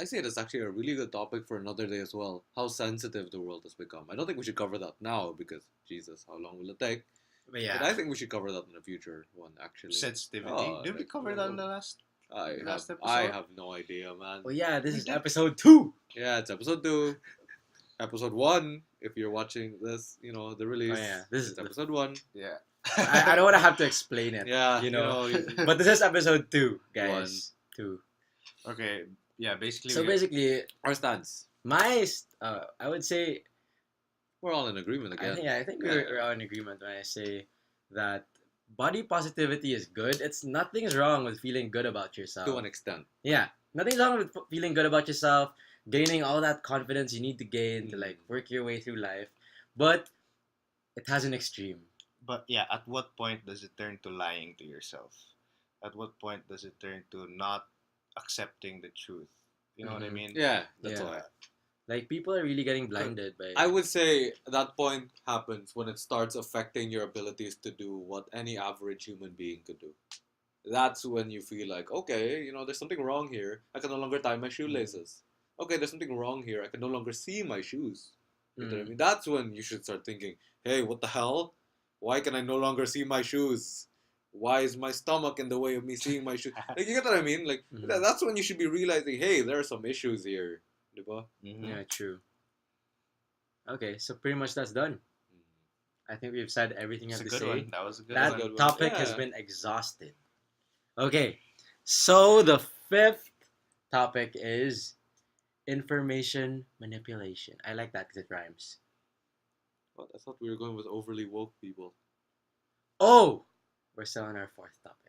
I see it as actually a really good topic for another day as well. How sensitive the world has become. I don't think we should cover that now because Jesus, how long will it take?
But
But
yeah.
I think we should cover that in a future one actually.
Sensitivity.
Oh,
Did we
like
cover that in the last? Last
I
episode?
have no idea, man.
Oh yeah, this
We
is
did.
episode 2.
Yeah, it's episode 2. Episode 1, if you're watching this, the release.
Oh, yeah, this is
it's episode 1.
Yeah.
I don't want to have to explain it.
Yeah,
you know.
you-
But this is episode 2, guys. 2.
Okay. Yeah. Basically.
So basically,
our stance.
I would say,
We're all in agreement again.
I think we're all in agreement when I say that body positivity is good. Nothing's wrong with feeling good about yourself.
To an extent.
Yeah, nothing's wrong with feeling good about yourself, gaining all that confidence you need to gain to
Mm.
like work your way through life. But it has an extreme.
But yeah, at what point does it turn to lying to yourself? At what point does it turn to not accepting the truth? You know what I
Mhm.
mean?
Yeah, that's
Yeah.
why.
Like people are really getting blinded by.
I would say that point happens when it starts affecting your abilities to do what any average human being could do. That's when you feel like, okay, there's something wrong here. I can no longer tie my shoelaces. Okay, there's something wrong here. I can no longer see my shoes. You know what I
Mm.
mean? That's when you should start thinking, hey, what the hell? Why can I no longer see my shoes? Why is my stomach in the way of me seeing my shoes? Like, you get what I mean? Like,
Mhm.
that's when you should be realizing, hey, there are some issues here. Diba?
Mhm.
Yeah, true. Okay, so pretty much that's done. I think we've said everything you
It's
have
a
to
good
say.
one. That was a good
That
one.
good one.
topic has
Yeah.
been exhausted. Okay, so the 5th topic is information manipulation. I like that because it rhymes.
What? I thought we were going with overly woke people.
Oh, we're still on our 4th topic.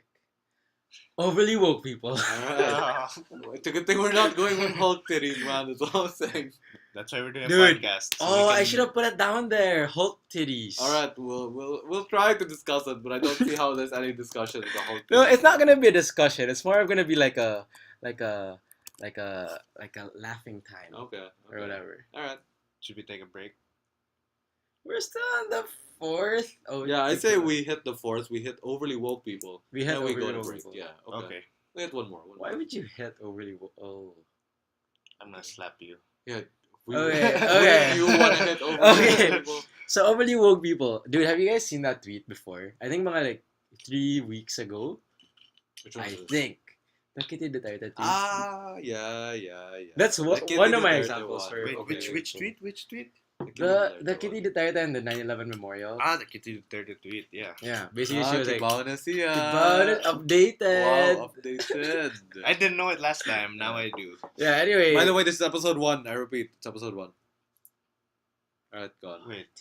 Overly woke people.
Alright. It's a good thing we're not going with Hulk titties, man. That's all I'm saying.
That's why we're doing
Dude.
a podcast.
Oh, I should have put it down there. Hulk titties.
Alright, we'll try to discuss it, but I don't see how there's any discussion with the Hulk titties.
No, it's not gonna be a discussion. It's more of gonna be like a laughing time
Okay.
or whatever.
Alright.
Should we take a break?
We're still on the 4th. Oh
Yeah, I say we hit the 4th. We hit overly woke people.
We hit
Then we
overly
go to
woke
break.
people.
Yeah.
Okay.
Okay. We hit one more.
Why would you hit overly woke? Oh.
I'm gonna slap you.
Yeah.
Okay, okay.
You want to hit overly
Okay.
woke people?
So overly woke people, dude. Have you guys seen that tweet before? I think mga like 3 weeks ago.
Which one
I
is it?
think the Kitty Duterte tweet.
yeah.
That's
The Kitty
one of my
Duterte
examples
one.
for
Wait,
okay.
which tweet? Which tweet?
The Kitty Duterte and the 9/11 memorial.
Ah, the Kitty Duterte tweet. Yeah.
Yeah, basically she was like,
kibaw na siya.
"Diba? Updated."
Wow, updated.
I didn't know it last time. Now I do.
Yeah. Anyway.
By the way, this is episode 1. I repeat, it's episode 1. Alright, go on.
Wait.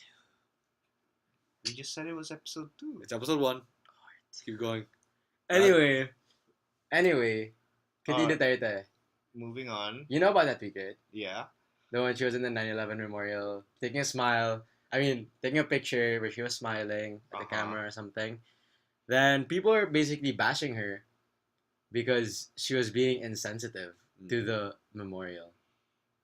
We just said it was episode 2.
It's episode 1. Keep going.
Anyway, Kitty
Uh,
Duterte.
Moving on.
You know about that tweet, right?
Yeah.
The one she was in the 9/11 memorial, taking a smile. I mean, taking a picture where she was smiling at the
Uh-huh.
camera or something. Then people are basically bashing her because she was being insensitive to the memorial.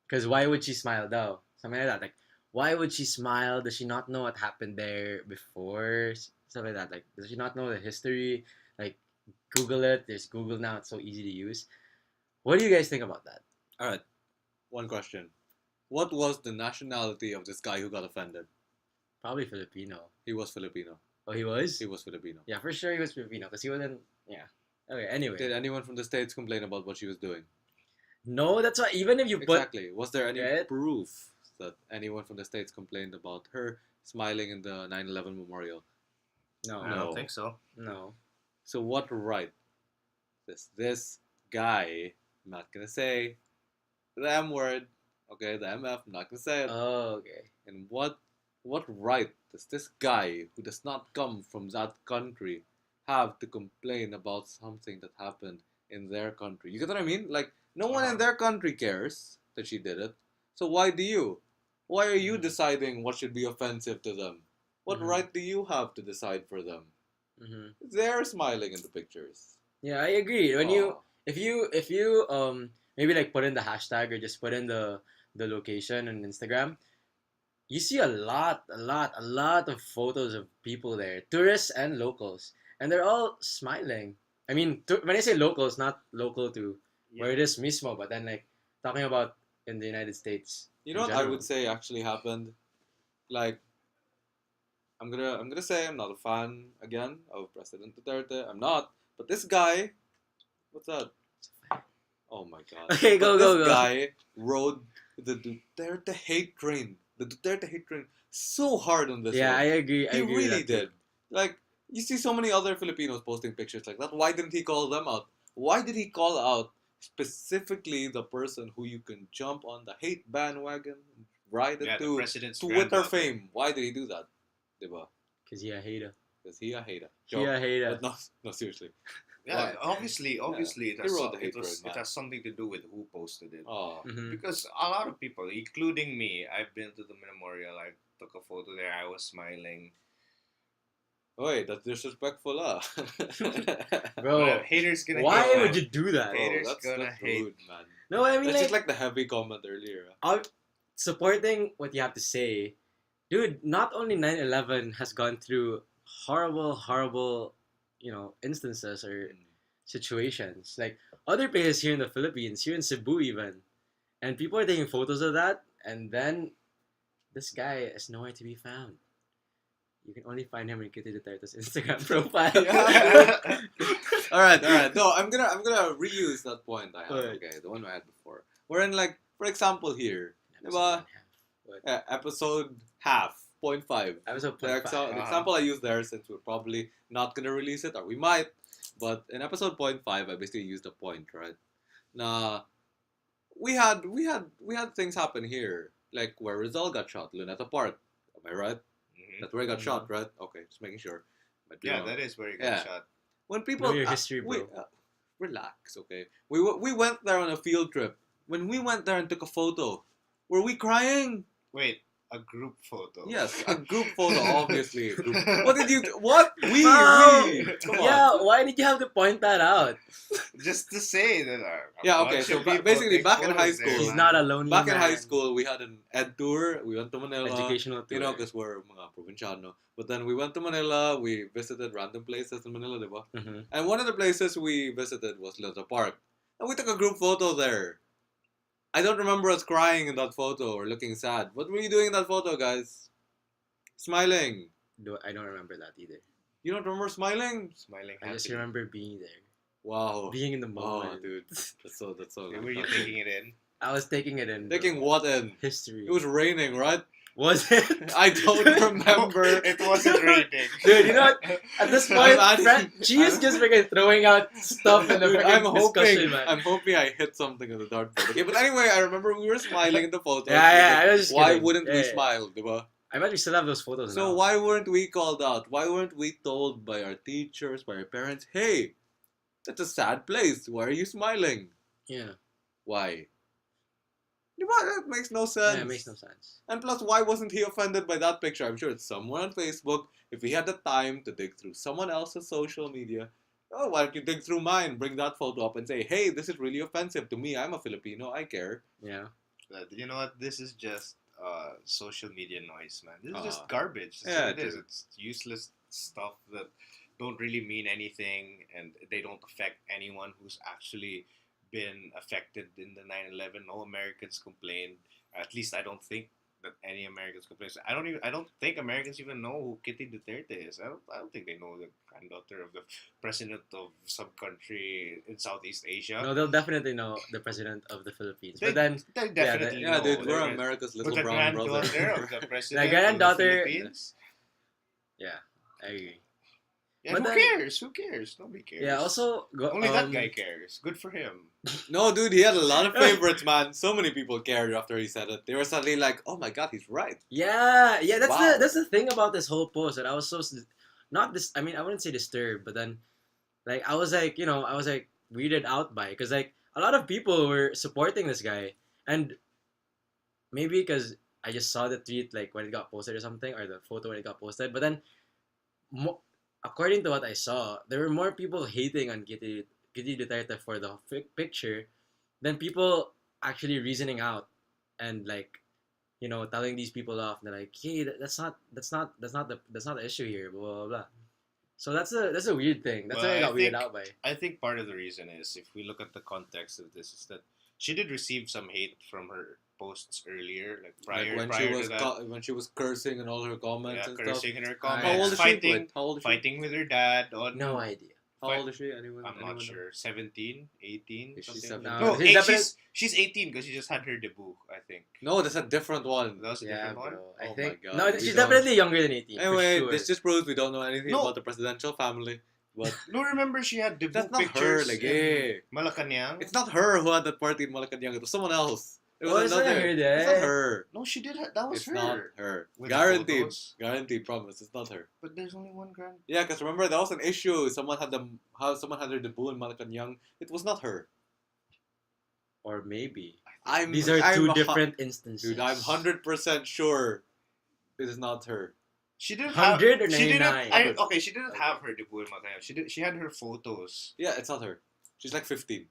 Because why would she smile though? Something like that. Like, why would she smile? Does she not know what happened there before? Stuff like that. Like, does she not know the history? Like, Google it. There's Google now. It's so easy to use. What do you guys think about that?
Alright, one question. What was the nationality of this guy who got offended?
Probably Filipino.
He was Filipino.
Oh, he was?
He was Filipino.
Yeah, for sure he was Filipino because he wasn't. Yeah. Okay. Anyway.
Did anyone from the States complain about what she was doing?
No, that's why. Even if you put.
Exactly. Was there any
Right?
proof that anyone from the States complained about her smiling in the 9/11 memorial?
No.
I
No.
don't think so.
No.
So what right does this guy, I'm not gonna say the M word, okay, the MF, I'm not gonna say it.
Oh, okay.
And what right does this guy who does not come from that country have to complain about something that happened in their country? You get what I mean? Like, no one in their country cares that she did it. So why do you? Why are you deciding what should be offensive to them? What
Mhm.
right do you have to decide for them?
Mm-hmm.
They're smiling in the pictures.
Yeah, I agree. When you
Aw.
if you maybe like put in the hashtag or just put in the location on Instagram, you see a lot of photos of people there, tourists and locals, and they're all smiling. I mean, when I say locals, not local to where it is mismo, but then like talking about in the United States.
You
in
know what I
general.
would say actually happened? Like, I'm gonna say I'm not a fan again of President Duterte. I'm not. But this guy, what's that? Oh my god.
Okay,
But
go, go,
this
go.
guy rode the Duterte hate train. The Duterte hate train so hard on this
Yeah,
one.
I agree. I
He
agree with
really
that too.
did. Like, you see so many other Filipinos posting pictures like that. Why didn't he call them out? Why did he call out specifically the person who you can jump on the hate bandwagon, ride it
Yeah, the
to
president's
Twitter
granddaughter.
fame? Why did he do that? Diba?
Cause he a hater.
Because he a hater.
He a hater.
But no, seriously.
Yeah,
Why?
obviously, it
He
has,
wrote the hatred,
it
man.
has something to do with who posted it.
Oh.
Mhm.
Because a lot of people, including me, I've been to the memorial. I took a photo there. I was smiling.
Wait, that's disrespectful,
Bro,
But haters gonna
why
hate,
would
man.
you do that?
Haters
that's
gonna hate.
rude, man.
No, I mean
That's
like,
just like the heavy comment earlier.
supporting what you have to say, dude. Not only 9/11 has gone through horrible, instances or situations. Like other places here in the Philippines, here in Cebu even, and people are taking photos of that, and then this guy is nowhere to be found. You can only find him in Kitty Duterte's Instagram profile.
All right. No, I'm gonna reuse that point I had.
Right.
Okay, the one I had before. We're in like, for example, here, diba? Episode half, 0.5.
Episode
The,
0.5.
the example I used there, since we're probably not gonna release it, or we might, but in episode 0.5, I basically used a point, right? Now, we had things happen here, like where Rizal got shot, Luneta Park. Am I right?
Mhm.
That's where he got shot, right? Okay, just making sure. Might be
Yeah,
wrong.
that is where he got
Yeah.
shot.
When people
Know your history, bro.
relax, okay. We went there on a field trip. When we went there and took a photo, were we crying?
Wait, a group photo.
Yes, a group photo, obviously. A group. What did you do? What? We. Come on.
Yeah, why did you have to point that out?
Just to say that.
Yeah, okay, so basically back in high school-
He's not a lonely
Back in
man.
high school, we had an ed tour. We went to Manila.
Educational tour.
You know, because we're mga provinciano. But then we went to Manila. We visited random places in Manila, diba?
Mhm.
And one of the places we visited was Lota Park. And we took a group photo there. I don't remember us crying in that photo or looking sad. What were you doing in that photo, guys? Smiling.
I don't remember that either.
You don't remember smiling?
Smiling
I just
happily.
remember being there,
Wow.
being in the
Oh,
moment.
dude. That's so
Were you taking it in?
I was taking it in.
Taking
bro.
what in?
History.
It was raining, right?
Was it?
I don't remember.
It wasn't raining.
Dude, you know what? At this point, she is
I'm-
just freaking throwing out stuff in the
Dude,
freaking discussion, man.
I'm hoping I hit something on the dartboard. Okay, but anyway, I remember we were smiling in the photo.
Yeah, I was just
Why
kidding.
wouldn't we
Yeah.
smile, diba?
I bet we still have those photos
So
now.
why weren't we called out? Why weren't we told by our teachers, by our parents, hey, that's a sad place. Why are you smiling?
Yeah.
Why? That makes no sense.
Yeah, it makes no sense.
And plus, why wasn't he offended by that picture? I'm sure it's somewhere on Facebook. If he had the time to dig through someone else's social media, oh, why don't you dig through mine, bring that photo up and say, hey, this is really offensive to me. I'm a Filipino. I care.
Yeah.
You know what? This is just social media noise, man. This is
Ah.
just garbage. That's
Yeah,
what it is.
dude.
It's useless stuff that don't really mean anything, and they don't affect anyone who's actually been affected in the 9/11. No Americans complained. At least I don't think that any Americans complain. I don't think Americans even know who Kitty Duterte is. I don't think they know the granddaughter of the president of some country in Southeast Asia.
No, they'll definitely know the president of the Philippines.
They-
But then,
They definitely
Yeah,
know.
dude, we're
They're-
America's
But
little
the
brown brother.
granddaughter of the president
granddaughter-
of the Philippines?
yeah, I agree.
Yeah,
But
who
then-
cares? Who cares? Nobody cares.
Yeah, also,
Only that guy cares. Good for him.
No, dude, he had a lot of favorites, man. So many people cared after he said it. They were suddenly like, oh my god, he's right.
Yeah, that's
Wow.
that's the thing about this whole post that I was not this. I mean, I wouldn't say disturbed, but then, like, I was like, weirded out by, because like a lot of people were supporting this guy, and maybe because I just saw the tweet like when it got posted or something, or the photo when it got posted, but then, according to what I saw, there were more people hating on Kitty Duterte for the picture than people actually reasoning out and like, telling these people off. They're like, hey, that's not the issue here, blah blah blah. So that's a weird thing. That's
Well,
what I
I
got weirded
think-
out by.
I think part of the reason is, if we look at the context of this, is that she did receive some hate from her posts earlier, like prior,
Like
prior to that.
when she was cursing and all her comments
Yeah,
and
cursing in her
How
comments,
stuff. How old is she?
fighting,
Wait, how old is she?
fighting with her dad on
No idea.
How old is she? Anyone?
I'm
anyone
not
know?
sure. 17, 18,
Is she
something.
17?
No,
No,
she's definitely.
she's 18 because she just had her debut, I think.
No, that's a different one.
That was a
Yeah,
different one.
bro. I
Oh
think
my God,
no,
we
she's
don't-
definitely younger than 18
Anyway,
for sure.
this just proves we don't know anything
No.
about the presidential family. But
No, remember she had debut
that's not
pictures
her, like,
in Malacanang.
it's not her who had that party in Malacanang. It was someone else. It
Oh,
was
it's not
another.
her
It's
there.
not her.
No, she did. That was
It's
her.
not her.
With the
Guaranteed.
photos.
Guaranteed. Promise. It's not her.
But there's only one grand.
Yeah, because remember that was an issue. Someone had their debut in Malacanang. It was not her.
Or maybe
I'm.
these are
I'm
two
a hu-
different instances.
Dude, I'm 100% sure it is not her.
She didn't
100
have.
or
She didn't.
99?
Okay, she didn't have her debut in Malacanang. She had her photos.
Yeah, it's not her. She's like 15.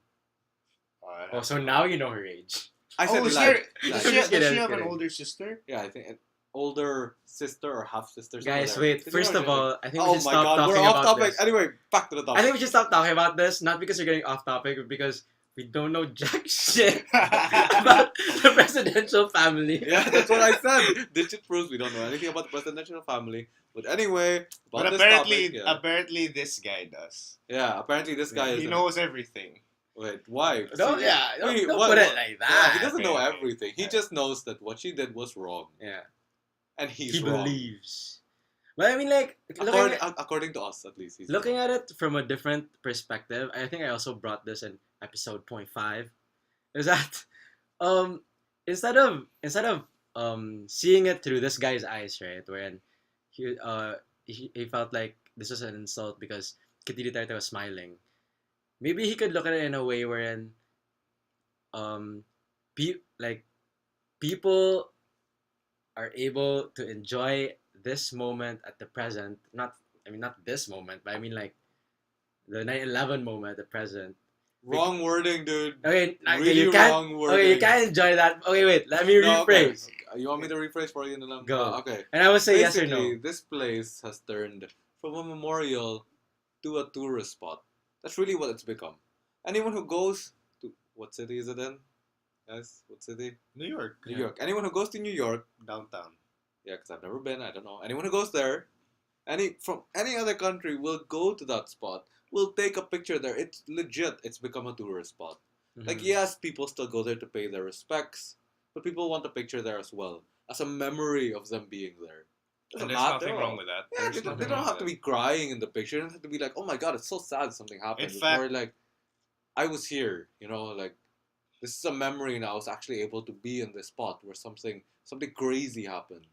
Oh, so now you know her age.
I said
is
like,
there,
like-
does
I'm
she,
just
does
kidding,
she
I'm
have an
kidding.
older sister?
yeah, I think an older sister or half sister.
Guys, wait. First of all, I think we
Oh
should
my
stop
God, we're
talking
off
about
topic.
this.
Anyway, back to the topic.
I think we should stop talking about this, not because we're getting off topic, but because we don't know jack shit about the presidential family.
Yeah, that's what I said. This just proves we don't know anything about the presidential family. But anyway, about
But
this
apparently,
topic, yeah.
apparently this guy does.
Yeah, apparently this guy
He
is.
knows everything.
Wait, why?
Don't,
See,
yeah, don't,
wait,
don't
what-
put it
what-
like
Yeah,
that.
he doesn't know
okay.
everything. He just knows that what she did was wrong,
Yeah,
and he's
he
wrong.
believes. But I mean, like,
According to us, at least. He's
looking
wrong.
at it from a different perspective, I think I also brought this in episode 0.5. Is that instead of seeing it through this guy's eyes, right? Wherein he felt like this was an insult because Kitty Duterte was smiling. Maybe he could look at it in a way wherein people are able to enjoy this moment at the present. Not this moment, but I mean like the 9/11 moment at the present.
Wrong wording, dude.
Okay,
Really
you can't.
wrong wording.
Okay, you can't enjoy that. Okay, wait. Let me
No, okay.
rephrase.
You want me to rephrase for you?
Go.
Okay.
And I will say yes or
Basically,
no.
this place has turned from a memorial to a tourist spot. That's really what it's become. Anyone who goes to what city is it in? Yes, what city?
New York.
New York. Anyone who goes to New York,
Downtown.
yeah, because I've never been. I don't know. Anyone who goes there, from any other country will go to that spot. Will take a picture there. It's legit. It's become a tourist spot. Like,
Mhm.
yes, people still go there to pay their respects, but people want a picture there as well, as a memory of them being there.
And
Doesn't
there's
matter.
nothing wrong with that.
Yeah,
There's
they
nothing
don't
wrong
have to
with
be crying in the picture. They don't have to be like, oh my God, it's so sad something happened.
In
It's
fact-
more like, I was here, like, this is a memory and I was actually able to be in this spot where something crazy happened.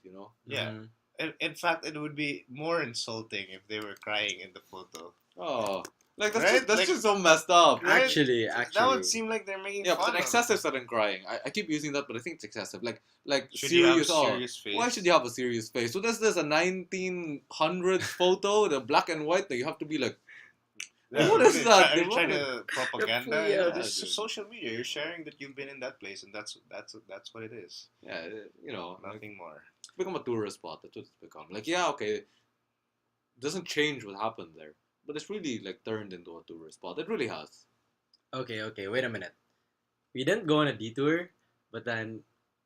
Yeah.
Mhm.
In fact, it would be more insulting if they were crying in the photo.
Oh, like, that's,
Right?
just, that's
Like-
just so messed up.
Right?
Actually,
That would seem like they're making
Yeah,
fun
but an
of
excessive sudden crying. I keep using that, but I think it's excessive. Like
Should you have
serious.
a
Oh,
serious face?
why should you have a serious face? So this a 1900s photo, the black and white. That you have to be like,
Yeah,
what is
they're
that?
They're
What
trying
is-
to propaganda.
Yeah,
Yeah,
dude.
it's just social media. You're sharing that you've been in that place, and that's what it is.
yeah, like,
Nothing more.
it's become a tourist spot. That's what it's become. Like, yeah, okay, doesn't change what happened there, but it's really like turned into a tourist spot. It really has.
Okay. Wait a minute. We didn't go on a detour, but then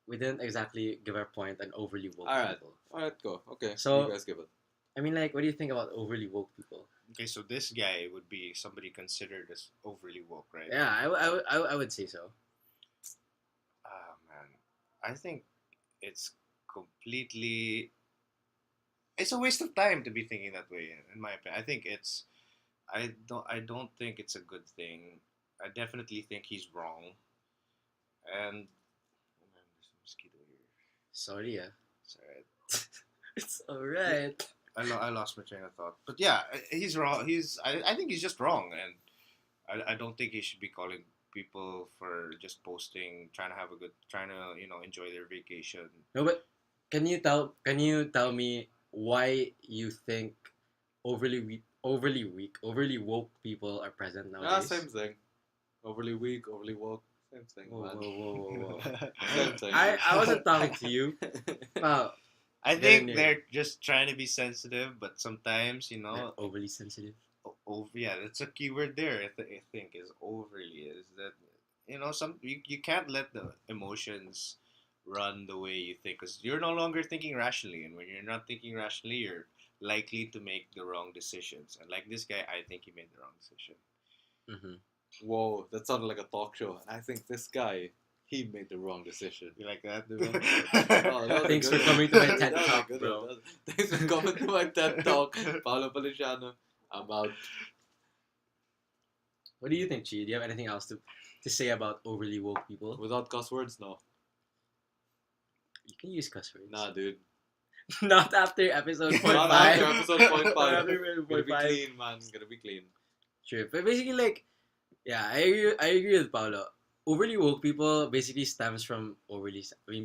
we didn't exactly give our point on overly woke
Alright.
people.
All right, go. Okay,
So-
you guys give it.
I mean, like, what do you think about overly woke people?
Okay, so this guy would be somebody considered as overly woke, right?
Yeah, I would say so.
Ah, man, I think it's completely. It's a waste of time to be thinking that way. In my opinion, I think it's. I don't think it's a good thing. I definitely think he's wrong. And oh man, there's a mosquito here.
Sorry, yeah.
It's alright.
It's alright.
I lost my train of thought. But yeah, he's wrong. I think he's just wrong, and I don't think he should be calling people for just posting, trying to enjoy their vacation.
No, but can you tell me why you think overly woke people are present
Yeah,
nowadays?
same thing. Overly weak, overly woke. Same thing,
Whoa,
man.
whoa.
Same thing.
I wasn't talking to you. Wow,
I
Getting
think
there.
they're just trying to be sensitive, but sometimes
like overly sensitive.
yeah, that's a keyword there. I think is overly is that you can't let the emotions run the way you think because you're no longer thinking rationally, and when you're not thinking rationally, you're likely to make the wrong decisions. And like this guy, I think he made the wrong decision.
Mm-hmm.
Whoa, that sounded like a talk show. And I think this guy, he made the wrong decision.
You like that?
The wrong decision. Oh, that was a
Thanks
good
for
one.
coming to my
That was
TED
a
Talk,
good
bro.
one. Thanks for coming to my TED Talk. Paolo Policiano. I'm out.
What do you think, Chi? Do you have anything else to say about overly woke people?
Without cuss words, no.
You can use cuss words.
Nah, dude.
Not after episode point
Not
five.
after episode point
Not
five.
after
Gotta
point
be
five.
clean, man. Gotta be clean.
Sure, but basically, like, yeah, I agree with Paolo. Overly woke people basically stems from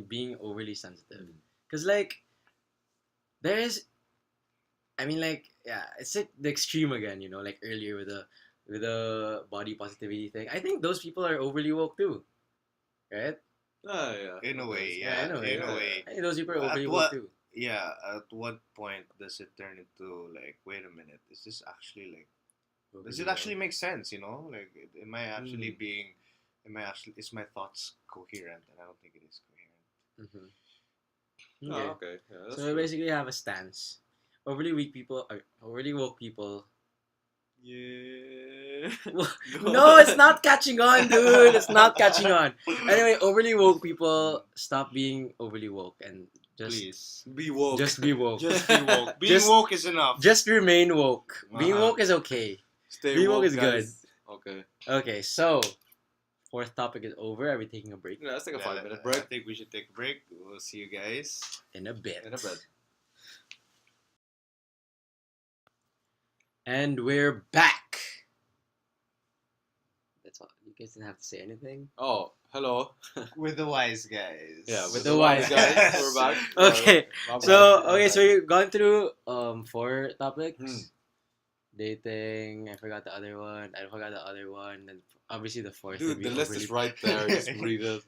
being overly sensitive. Cause like, there is, I mean, like, yeah, it's like the extreme again. You know, like earlier with the body positivity thing. I think those people are overly woke too, right?
Ah, yeah.
In a way,
Yeah, in a way.
in a way.
I think those people are
At
overly woke
what-
too.
Yeah, at what point does it turn into like, wait a minute, is this actually like, does it actually make sense? You know, like, am I actually being, is my thoughts coherent? And I don't think it is coherent.
Mm-hmm. Okay.
Oh, okay. Yeah, that's
So
true.
we basically have a stance. Overly woke people.
Yeah.
No, it's not catching on, dude. It's not catching on. Anyway, overly woke people stop being overly woke and just
Please,
Be woke.
just be woke.
just be woke. Being
Just-
woke is enough.
Just remain woke. Being
Uh-huh.
woke is okay.
Stay
Be woke
woke
is
guys. Okay.
Okay, so fourth topic is over. Are we taking a break?
Yeah, let's take a
Yeah,
5-minute
I
break.
think we should take a break. We'll see you guys.
In a bit.
In a bit.
And we're back. That's all. You guys didn't have to say anything.
Oh, hello.
With the wise guys.
Yeah,
With the wise
guys. We're back.
Okay,
My bad.
so
My
okay,
bad.
so we've gone through 4 topics.
Hmm.
Dating. I forgot the other one. And obviously the fourth.
Dude,
would
the
be
list
overly-
is right there. Just read it.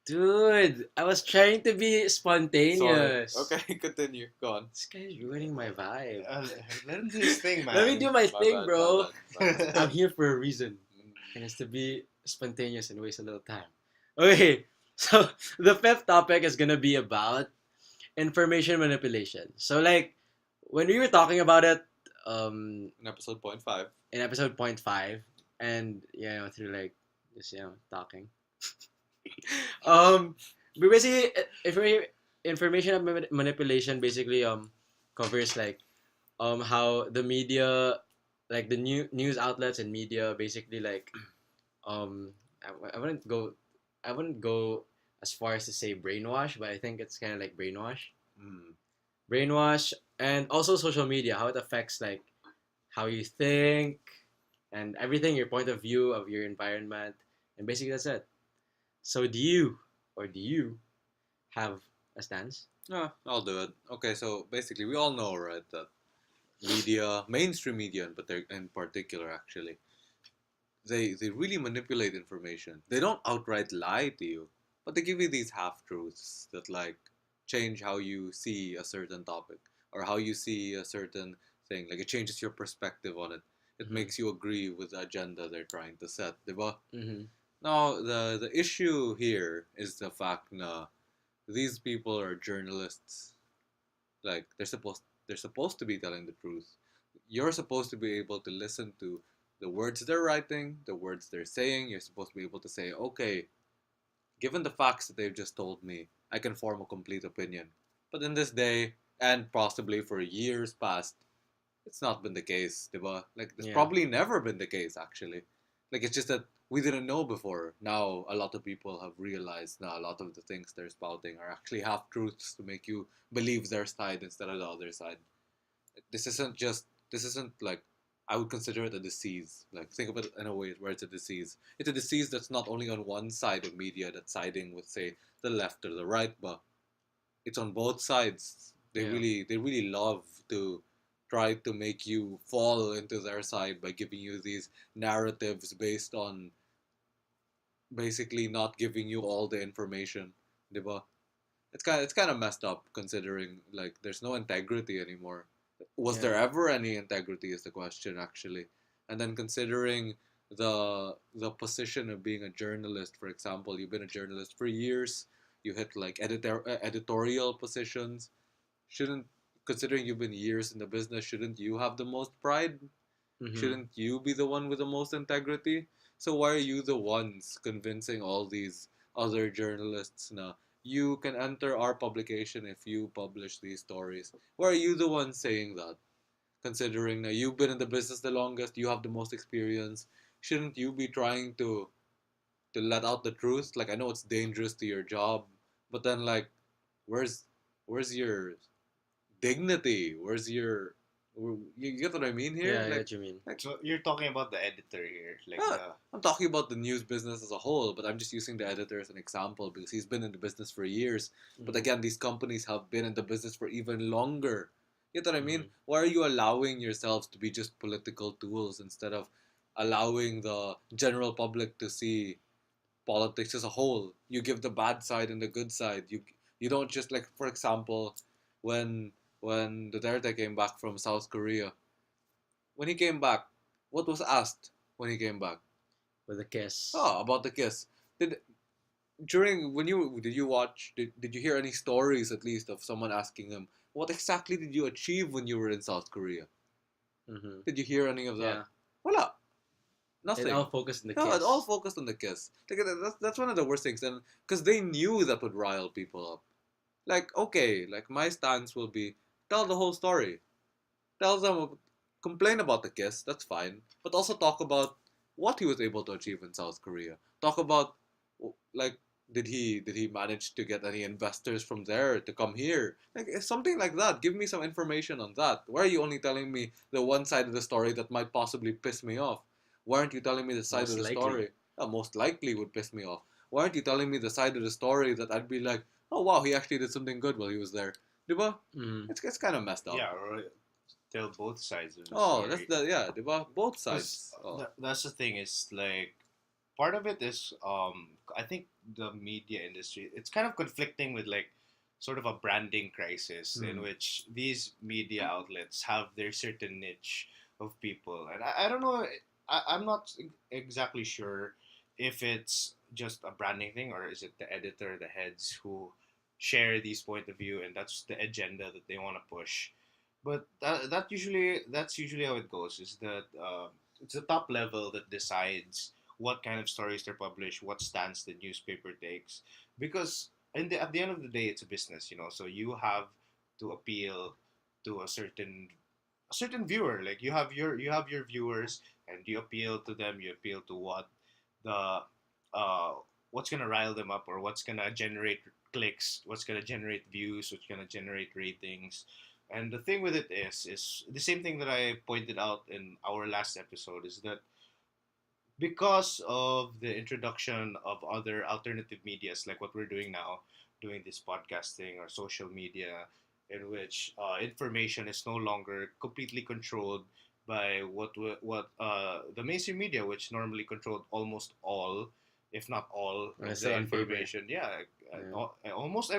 Dude, I was trying to be
Sorry.
spontaneous.
Okay, continue. Go on.
This guy's ruining my vibe.
Let him do his thing, man.
Let me do my
My
thing,
bad,
bro.
my bad.
I'm here for a reason. And it's to be spontaneous and waste a little time. Okay, so the 5th topic is gonna be about information manipulation. So like when we were talking about it
In episode point 5.
in episode 0.5 and through like just talking. We basically information manipulation basically covers like how the media, like the news outlets and media basically like I wouldn't go as far as to say brainwash, but I think it's kind of like brainwash and also social media, how it affects like how you think and everything, your point of view of your environment, and basically that's it. So do you have a stance?
Yeah, I'll do it. Okay, so basically, we all know, right, that media, mainstream media, but they're in particular, actually, they really manipulate information. They don't outright lie to you, but they give you these half truths that like change how you see a certain topic or how you see a certain thing. Like it changes your perspective on it. It
Mhm.
makes you agree with the agenda they're trying to set, diba?
Mm-hmm.
Now, the issue here is the fact na these people are journalists. Like they're supposed to be telling the truth. You're supposed to be able to listen to the words they're writing, the words they're saying. You're supposed to be able to say, okay, given the facts that they've just told me, I can form a complete opinion. But in this day, and possibly for years past, it's not been the case, diba? Like it's
Yeah.
probably never been the case actually. Like it's just that we didn't know before. Now a lot of people have realized now a lot of the things they're spouting are actually half truths to make you believe their side instead of the other side. This isn't like I would consider it a disease. Like think of it in a way where it's a disease. It's a disease that's not only on one side of media that's siding with say the left or the right, but it's on both sides. They
Yeah.
really love to try to make you fall into their side by giving you these narratives based on basically not giving you all the information, diba? It's kind of messed up considering like there's no integrity anymore. Was there
Yeah.
ever any integrity is the question actually. And then considering the position of being a journalist, for example, you've been a journalist for years, you hit like editorial positions, shouldn't considering you've been years in the business, shouldn't you have the most pride?
Mm-hmm.
Shouldn't you be the one with the most integrity? So why are you the ones convincing all these other journalists now? You can enter our publication if you publish these stories. Why are you the one saying that? Considering that you've been in the business the longest, you have the most experience. Shouldn't you be trying to let out the truth? Like I know it's dangerous to your job, but then like where's where's your dignity? Where's your you get what I mean here?
Yeah, I get what you mean.
Like
So you're talking about the editor here, like
uh,
the
I'm talking about the news business as a whole, but I'm just using the editor as an example because he's been in the business for years. But
Mm-hmm.
again, these companies have been in the business for even longer. You know what I mean?
Mm-hmm.
Why are you allowing yourselves to be just political tools instead of allowing the general public to see politics as a whole? You give the bad side and the good side. You don't just like, for example, when when Duterte came back from South Korea, when he came back, what was asked when he came back?
With a kiss.
Oh, about the kiss. Did during when you did you watch did you hear any stories at least of someone asking him what exactly did you achieve when you were in South Korea?
Mm-hmm.
Did you hear any of that?
Yeah.
Voila,
It all
nothing.
focused on the
No, it all
kiss.
focused on the kiss. Like, that's one of the worst things, and because they knew that would rile people up. Like, okay, like my stance will be tell the whole story. Tell them, complain about the kiss, that's fine, but also talk about what he was able to achieve in South Korea. Talk about like did he manage to get any investors from there to come here? Like something like that. Give me some information on that. Why are you only telling me the one side of the story that might possibly piss me off? Why aren't you telling me the side of
Most
the
likely.
story that most likely would piss me off? Why aren't you telling me the side of the story that I'd be like, oh wow, he actually did something good while he was there? Diba?
Mm-hmm.
It's kind of messed up.
yeah, or tell both sides of the
Oh, that's
story.
the yeah, diba? Both
Because
sides. Oh.
that's the thing is like part of it is I think the media industry it's kind of conflicting with like sort of a branding crisis in
Mm-hmm.
which these media outlets have their certain niche of people and I don't know I'm not exactly sure if it's just a branding thing or is it the editor the heads who share these point of view and that's the agenda that they want to push but that's usually how it goes is that it's the top level that decides what kind of stories they're published, what stance the newspaper takes, because at the end of the day, it's a business, you know. So you have to appeal to a certain viewer. Like you have your viewers, and you appeal to them. You appeal to what the uh, what's gonna rile them up, or what's gonna generate clicks, what's gonna generate views, what's gonna generate ratings. And the thing with it is the same thing that I pointed out in our last episode is that because of the introduction of other alternative medias like what we're doing now, doing this podcasting or social media, in which information is no longer completely controlled by the mainstream media, which normally controlled almost all, if not all,
I
of
still
the
on paper.
information. Yeah,
Yeah.
almost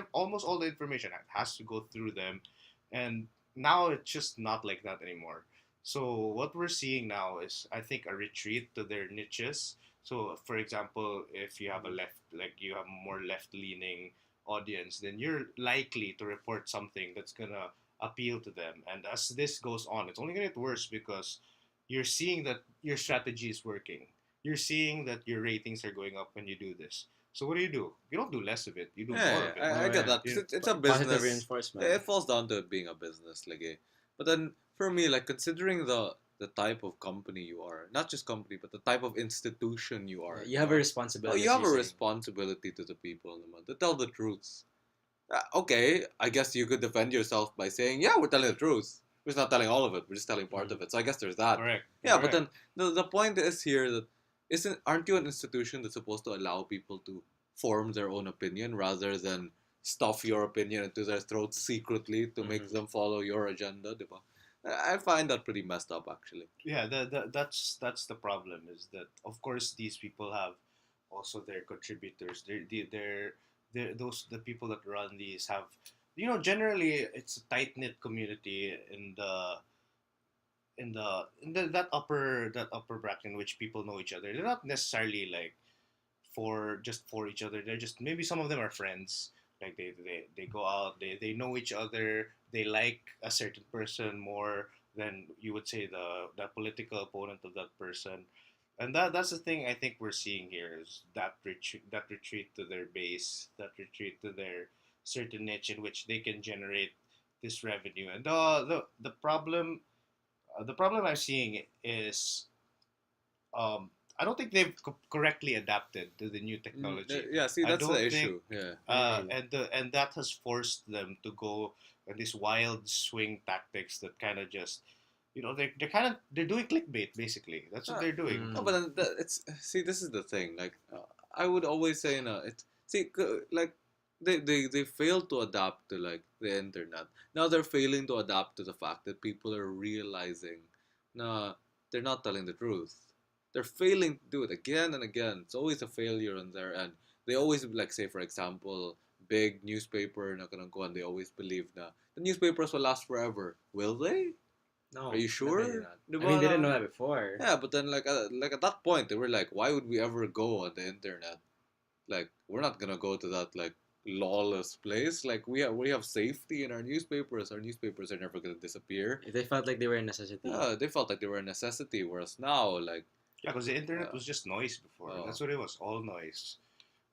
all the information has to go through them, and now it's just not like that anymore. So what we're seeing now is, I think, a retreat to their niches. So, for example, if you have a like you have a more left-leaning audience, then you're likely to report something that's gonna appeal to them. And as this goes on, it's only gonna get worse because you're seeing that your strategy is working. You're seeing that your ratings are going up when you do this. So what do? You don't do less of it. You do more
Yeah,
of it.
I
Oh
get
yeah.
that because
You,
it's a
Positive
business.
reinforcement.
It falls down to it being a business, like But then for me, like considering the type of company you are, not just company, but the type of institution you
Yeah,
are,
you have a
Oh,
responsibility,
you
as
have
you're
a
saying.
responsibility to the people in the month to tell the truths. Okay, I guess you could defend yourself by saying, "Yeah, we're telling the truth. We're just not telling all of it. We're just telling part
Mm-hmm.
of it." So I guess there's that.
correct.
Yeah, but
Correct.
then the point is here that aren't you an institution that's supposed to allow people to form their own opinion rather than stuff your opinion into their throats secretly to make
Mm-hmm.
them follow your agenda, diba? I find that pretty messed up, actually.
Yeah, that's the problem is that of course these people have also their contributors. They're those the people that run these have generally it's a tight knit community in the that upper bracket in which people know each other. They're not necessarily like for each other. They're just maybe some of them are friends Like they go out, they know each other, they like a certain person more than you would say the political opponent of that person. And that's the thing I think we're seeing here is that retreat to their base, that retreat to their certain niche in which they can generate this revenue. And the problem I'm seeing is I don't think they've correctly adapted to the new technology.
Yeah, see,
I
that's the
don't think,
issue. Yeah.
Mm.
and that has forced them to go on these wild swing tactics that kind of just, they're doing clickbait basically. That's what
Uh,
they're doing.
no,
Mm.
but then it's see, this is the thing. Like, I would always say, it see, like they fail to adapt to like the internet. Now they're failing to adapt to the fact that people are realizing, nah, they're not telling the truth. They're failing to do it again and again. It's always a failure on their end. They always like say, for example, big newspaper not gonna go, and they always believe that the newspapers will last forever. Will they? Are
No,
you
definitely
sure?
not. I
Diba
mean, they didn't
na?
know that before.
Yeah, but then like at that point they were like, why would we ever go on the internet? Like we're not gonna go to that like lawless place. Like we have safety in our newspapers. Our newspapers are never gonna disappear.
They felt like they were a necessity.
Yeah, they felt like they were a necessity, whereas now like
Yeah, because the internet
uh,
was just noise before.
uh,
That's what it was, all noise.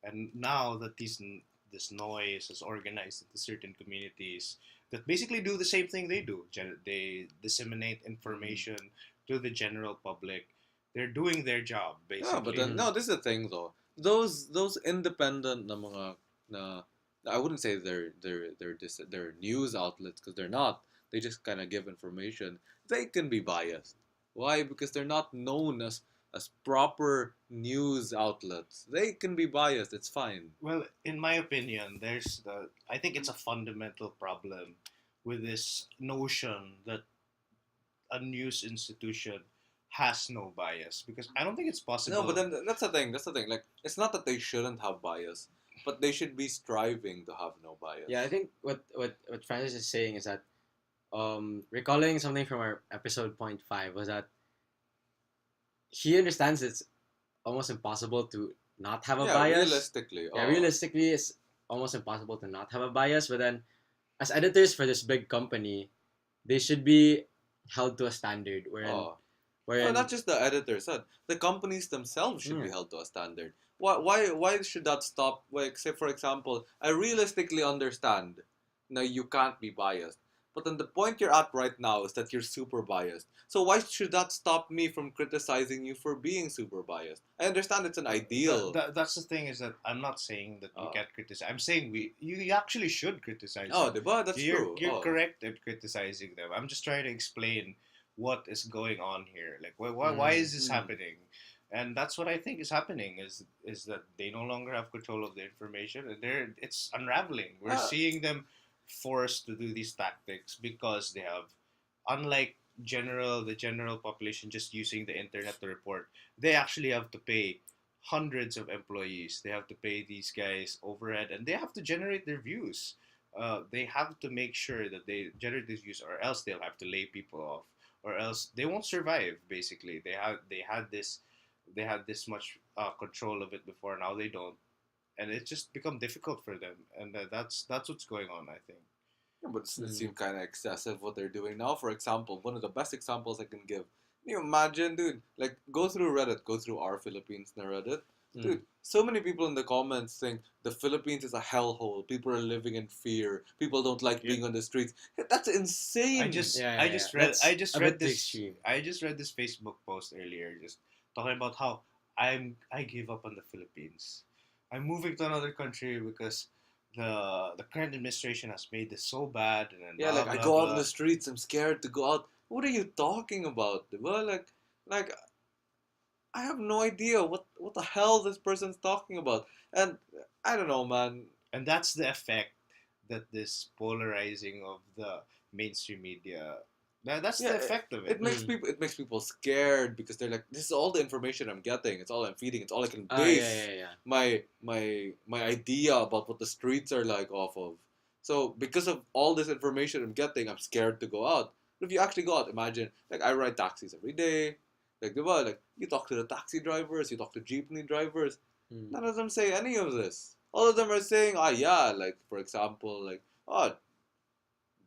And now that this noise is organized into certain communities that basically do the same thing they do. They disseminate
mm,
information to the general public. They're doing their job
yeah, but
basically.
then
Mm.
no, this is the thing though. Those independent na mga na I wouldn't say they're news outlets because they're not. They just kind of give information. They can be biased. Why? Because they're not known as proper news outlets. They can be biased. It's fine.
Well, in my opinion, I think it's a fundamental problem with this notion that a news institution has no bias because I don't think it's
No, but
possible.
then that's the thing. That's the thing. Like, it's not that they shouldn't have bias, but they should be striving to have no
Yeah, I
bias.
think what Francis is saying is that recalling something from our episode point five was that he understands it's almost impossible to not have a
Yeah,
bias.
realistically.
Yeah, realistically, it's almost impossible to not have a bias. But then, as editors for this big company, they should be held to a standard wherein
Oh, no,
wherein
not just the editors. The companies themselves should be
yeah,
held to a standard. Why should that stop? Like, say for example, I realistically understand. Now you can't be biased, but then the point you're at right now is that you're super biased. So why should that stop me from criticizing you for being super biased? I understand it's an ideal.
That's the thing is that I'm not saying that we
Oh,
can't criticize. I'm saying you actually should criticize
oh,
them.
diba? That's
You're
true.
you're
Oh,
correct at criticizing them. I'm just trying to explain what is going on here. Like why
mm,
is this
mm,
happening? And that's what I think is happening is that they no longer have control of the information and it's unraveling. We're
uh,
seeing them forced to do these tactics because they have, unlike the general population just using the internet to report, they actually have to pay hundreds of employees. They have to pay these guys overhead, and they have to generate their views. They have to make sure that they generate these views, or else they'll have to lay people off, or else they won't survive. Basically, they had this much control of it before. Now they don't, and it's just become difficult for them. And that's what's going on, I think.
yeah, but it
mm,
seems kind of excessive what they're doing now. For example, one of the best examples I can give. Can you imagine, dude? Like, go through Reddit, go through our Philippines na Reddit.
mm.
Dude, so many people in the comments think the Philippines is a hellhole. People are living in fear. People don't like
Yeah.
being on the streets. That's
I
insane.
just
Yeah,
I
yeah, yeah.
just read
That's
I just
a
read
bit too
this
extreme.
I just read this Facebook post earlier, just talking about how I gave up on the Philippines. I'm moving to another country because the current administration has made this so bad, and then
Yeah,
blah
like I
blah
go out in
blah.
the streets. I'm scared to go out. What are you talking about? Well, like I have no idea what the hell this person's talking about. And I don't know, man.
And that's the effect that this polarizing of the mainstream media. That's
Yeah,
the effect of it.
Mm.
it makes people scared because they're like, this is all the information I'm getting. It's all I'm feeding. It's all I can
Yeah,
base
yeah, yeah.
my idea about what the streets are like off of. So because of all this information I'm getting, I'm scared to go out. But if you actually go out, imagine like I ride taxis every day. Like like you talk to the taxi drivers, you talk to jeepney drivers.
Mm.
None of them say any of this. all of them are saying, yeah, like for example, like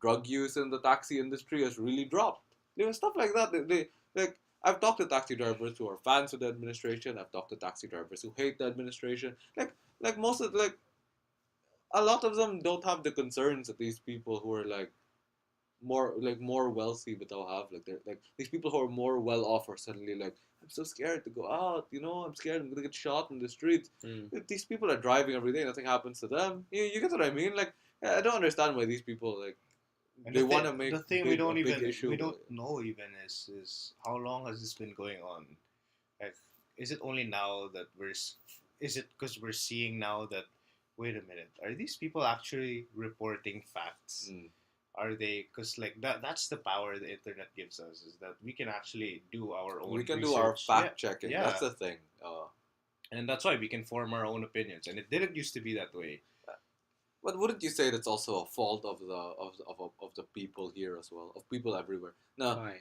drug use in the taxi industry has really dropped. You know, stuff like that. They like I've talked to taxi drivers who are fans of the administration. I've talked to taxi drivers who hate the administration. Like most of like a lot of them don't have the concerns that these people who are more wealthy but don't have. Like they're like these people who are more well off are suddenly like, I'm so scared to go out, I'm scared I'm gonna get shot in the streets.
Mm.
These people are driving every day, nothing happens to them. You get what I mean? Like I don't understand why these people like
And
they want to make
the thing
a big issue.
we don't know even is how long has this been going on? Like, is it only now that is it because we're seeing now that, wait a minute, are these people actually reporting facts?
Mm.
Are they, because like that's the power the internet gives us, is that we can actually do our own
We can do our
research.
fact checking.
Yeah,
That's the thing.
and that's why we can form our own opinions, and it didn't used to be that way.
But wouldn't you say that's also a fault of the people here as well, of people everywhere? No,
Why?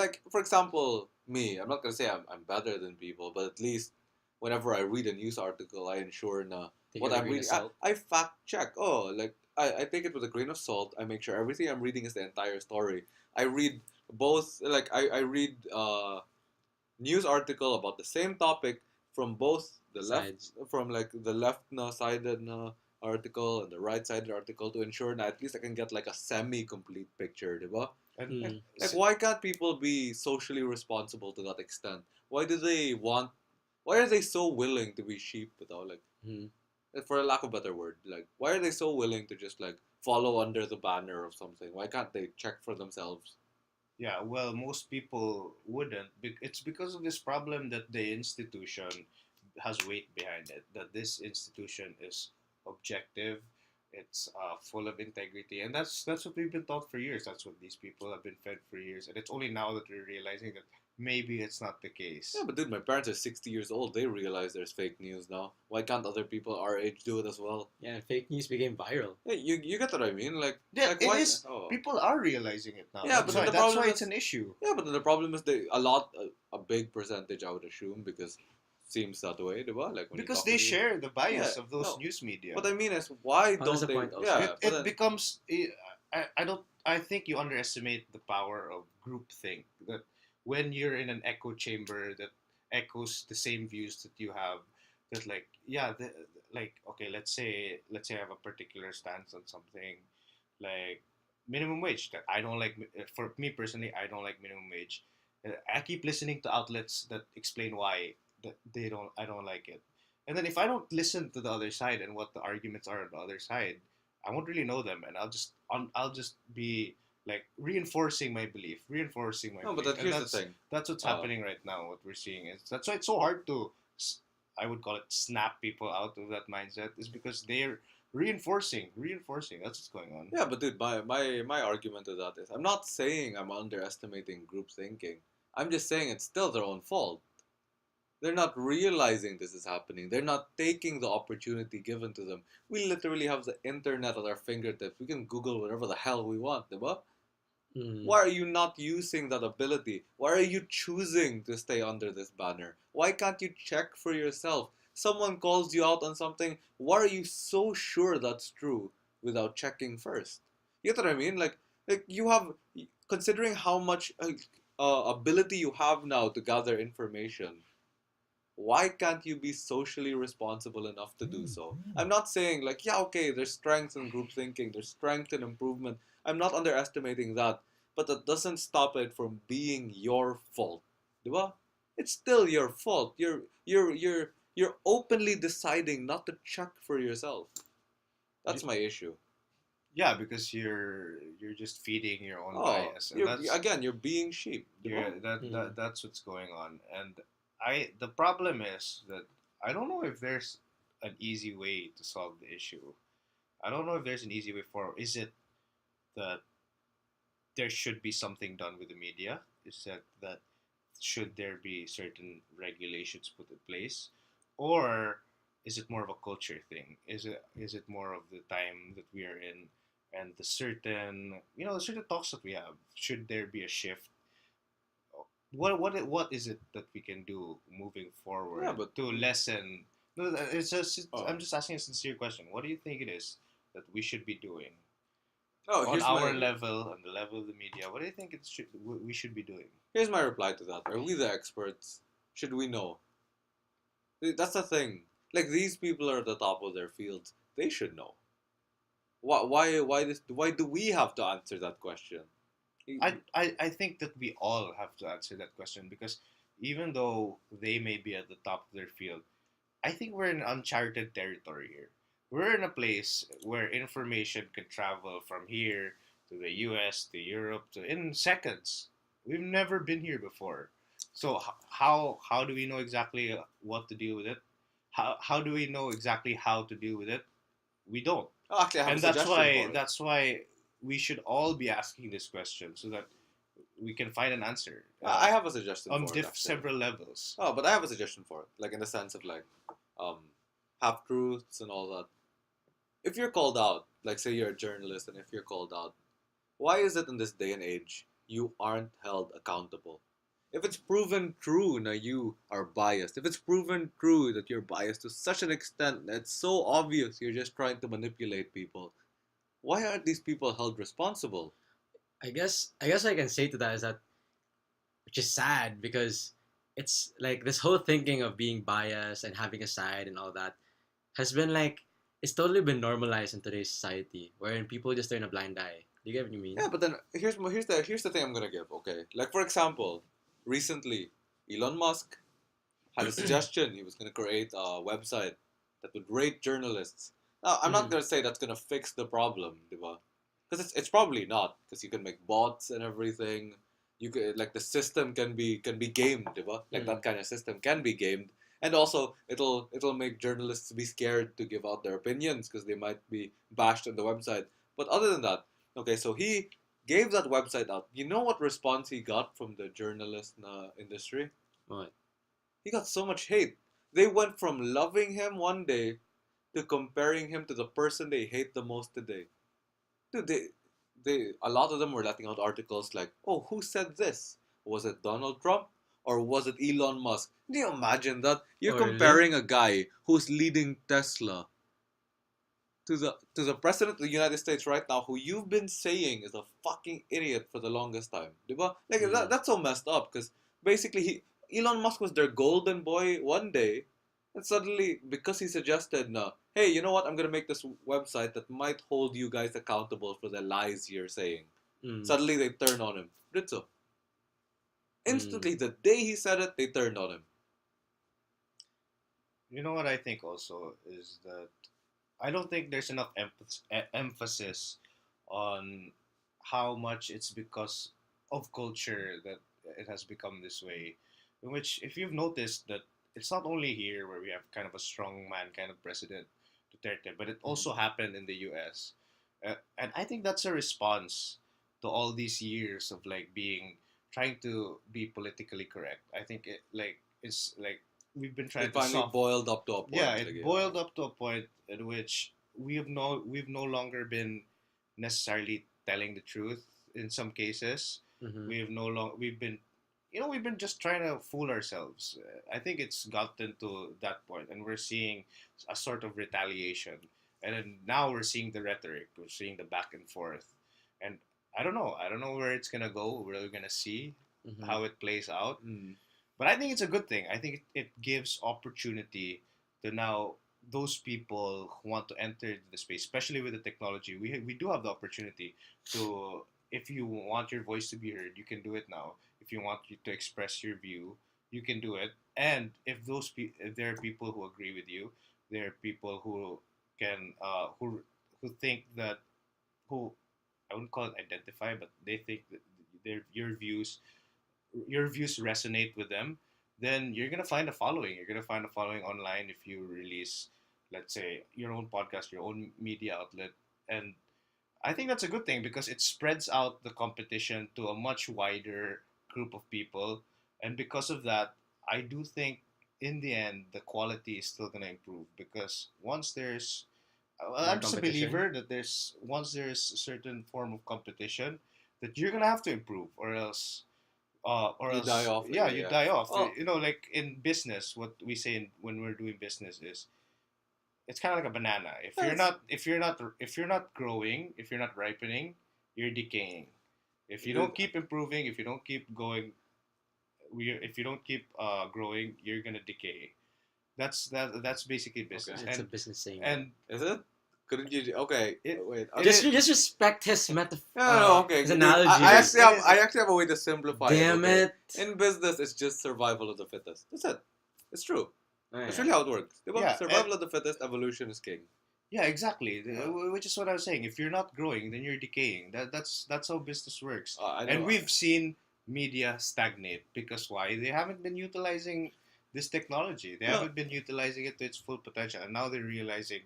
like for example, me. I'm not gonna say I'm better than people, but at least whenever I read a news article, I ensure na
Take
what
it with a
I'm
grain of
reading.
salt.
I fact check. Oh, like I take it with a grain of salt. I make sure everything I'm reading is the entire story. I read both. Like I read news article about the same topic from both the left,
Sides.
from like the left na sided na article and the right sided article to ensure that at least I can get like a semi complete picture, diba?
And
Mm.
Like why can't people be socially responsible to that extent? Why do they want? Why are they so willing to be sheep without like,
Mm.
for a lack of a better word, like why are they so willing to just like follow under the banner of something? Why can't they check for themselves?
yeah, well, most people wouldn't. It's because of this problem that the institution has weight behind it. That this institution is objective, it's full of integrity, and that's what we've been taught for years. That's what these people have been fed for years, and it's only now that we're realizing that maybe it's not the case.
Yeah, but dude, my parents are 60 years old. They realize there's fake news now. Why can't other people our age do it as well?
Yeah, and fake news became viral.
Yeah, you get what I mean?
Yeah,
Like
it
why?
is.
Oh.
People are realizing it now.
Yeah,
That's
but
why.
the
That's
problem
why
is
it's an issue.
yeah, but the problem is they a big percentage I would assume because seems that way, diba? Like when you
Because
talk
they
to people.
share the bias
Yeah,
of those
no.
news media.
What I mean is why
Oh, that's
don't
the
they?
point also.
Yeah,
it,
but
it
then,
becomes I don't I think you underestimate the power of groupthink, that when you're in an echo chamber that echoes the same views that you have, that like yeah like okay, let's say I have a particular stance on something, like minimum wage, that I don't like. For me personally, I don't like minimum wage. I keep listening to outlets that explain why that they don't I don't like it, and then if I don't listen to the other side and what the arguments are on the other side, I won't really know them, and I'll just be like reinforcing my
no, but
belief,
then
and
here's the thing.
that's what's
Uh,
happening right now. What we're seeing is that's why it's so hard to, I would call it, snap people out of that mindset, is because they're reinforcing. That's what's going on.
yeah, but dude, my argument to that is I'm not saying I'm underestimating group thinking. I'm just saying it's still their own fault. They're not realizing this is happening. They're not taking the opportunity given to them. We literally have the internet at our fingertips. We can Google whatever the hell we want, diba?
Mm.
Why are you not using that ability? Why are you choosing to stay under this banner? Why can't you check for yourself? Someone calls you out on something. Why are you so sure that's true without checking first? You get what I mean? Like you have, considering how much ability you have now to gather information, why can't you be socially responsible enough to do so? I'm not saying like, yeah, okay, there's strength in group thinking, there's strength in improvement. I'm not underestimating that, but that doesn't stop it from being your fault. Diba? It's still your fault. You're openly deciding not to check for yourself. That's my issue.
Yeah, because you're just feeding your own
Oh,
bias, and that's
you're being sheep.
yeah,
Diba?
that's what's going on. And the problem is that I don't know if there's an easy way to solve the issue. I don't know if there's an easy way forward. Is it that there should be something done with the media? Is that should there be certain regulations put in place, or is it more of a culture thing? Is it more of the time that we are in, and the certain the certain talks that we have? Should there be a shift? What is it that we can do moving
Yeah,
forward
but
to lessen No, it's just
Oh,
I'm just asking a sincere question. What do you think it is that we should be doing
oh,
on our level, on the level of the media? What do you think we should be doing?
here's my reply to that. Are we the experts? Should we know? That's the thing. Like these people are at the top of their fields. They should know. Why do we have to answer that question?
I think that we all have to answer that question because even though they may be at the top of their field, I think we're in uncharted territory here. We're in a place where information can travel from here to the US to Europe to in seconds. We've never been here before. So how do we know exactly what to deal with it? How do we know exactly how to deal with it? We don't.
Oh, actually, I have a
And
suggestion for it.
that's why we should all be asking this question so that we can find an answer
I have a suggestion
on
for it actually.
several levels.
Oh, but I have a suggestion for it. Like in the sense of like, um, half truths and all that. If you're called out, like say you're a journalist, and if you're called out, why is it in this day and age you aren't held accountable? If it's proven true now you are biased, if it's proven true that you're biased to such an extent that it's so obvious you're just trying to manipulate people, why aren't these people held responsible?
I guess what I can say to that is that, which is sad because it's like this whole thinking of being biased and having a side and all that has been like, it's totally been normalized in today's society, wherein people just turn a blind eye. Do you get what you mean?
Yeah, but then here's the thing I'm gonna give. Okay, like for example, recently Elon Musk had a suggestion. He was gonna create a website that would rate journalists. Now, I'm not
Mm-hmm.
gonna say that's gonna fix the problem, diba? Because it's probably not. Because you can make bots and everything. You could like the system can be gamed, diba? Like
Mm-hmm.
that kind of system can be gamed. And also, it'll make journalists be scared to give out their opinions because they might be bashed on the website. But other than that, okay, so he gave that website out. You know what response he got from the journalist industry?
What?
He got so much hate. They went from loving him one day to comparing him to the person they hate the most today. Dude, a lot of them were letting out articles like, "Oh, who said this? Was it Donald Trump or was it Elon Musk?" Can you imagine that? You're
Oh, really?
comparing a guy who's leading Tesla to the president of the United States right now, who you've been saying is a fucking idiot for the longest time. Diba? Like
Mm-hmm.
that's so messed up because basically Elon Musk was their golden boy one day, and suddenly because he suggested, no, hey, you know what? I'm gonna make this website that might hold you guys accountable for the lies you're saying.
Mm-hmm.
Suddenly they turn on him. Ritzo.
Mm-hmm.
Instantly, the day he said it, they turned on him.
You know what I think also is that I don't think there's enough emphasis on how much it's because of culture that it has become this way. In which, if you've noticed that it's not only here where we have kind of a strong man kind of president, Duterte, but it
Mm.
also happened in the US. And I think that's a response to all these years of like being trying to be politically correct. I think it's like we've been trying
It
to
finally
soft
boiled up to a
yeah,
point. Like,
it
yeah.
boiled up to a point at which we've no longer been necessarily telling the truth in some cases.
Mm-hmm.
We've been we've been just trying to fool ourselves. I think it's gotten to that point, and we're seeing a sort of retaliation. And then now we're seeing the rhetoric. We're seeing the back and forth, and I don't know. I don't know where it's gonna go. We're gonna see
Mm-hmm.
how it plays out.
Mm.
But I think it's a good thing. I think it gives opportunity to now those people who want to enter the space, especially with the technology. We do have the opportunity to, if you want your voice to be heard, you can do it now. If you want you to express your view, you can do it. And if there are people who agree with you, there are people who can who think that who I wouldn't call it identify, but they think that your views resonate with them, then you're gonna find a following. You're gonna find a following online if you release, let's say, your own podcast, your own media outlet, and I think that's a good thing because it spreads out the competition to a much wider group of people, and because of that, I do think in the end the quality is still gonna improve because once there's well,
More
I'm just a
competition.
believer that there's once there's a certain form of competition that you're gonna have to improve or else or
You die
else
off.
yeah, you die off.
Oh,
You know, like in business, what we say when we're doing business is it's kind of like a banana.
that's
If you're not growing, if you're not ripening, you're decaying. If you
uh,
don't keep improving, if you don't keep going, if you don't keep growing, you're gonna decay. That's basically
okay.
business.
It's a business saying.
And
Is it? Couldn't you? Okay,
it
wait.
it
Just
is
just respect his
No, no, no, okay.
his
Dude,
analogy.
it is
I actually have a way to simplify it.
Damn
Okay,
it.
in business, it's just survival of the fittest. That's it. It's true.
Oh,
That's
yeah.
really how it works.
yeah
Survival of the fittest. Evolution is king.
yeah, exactly.
Uh,
Which is what I was saying. If you're not growing, then you're decaying. That's how business works.
I
And
know.
we've seen media stagnate because why? They haven't been utilizing this technology. They
No.
haven't been utilizing it to its full potential. And now they're realizing,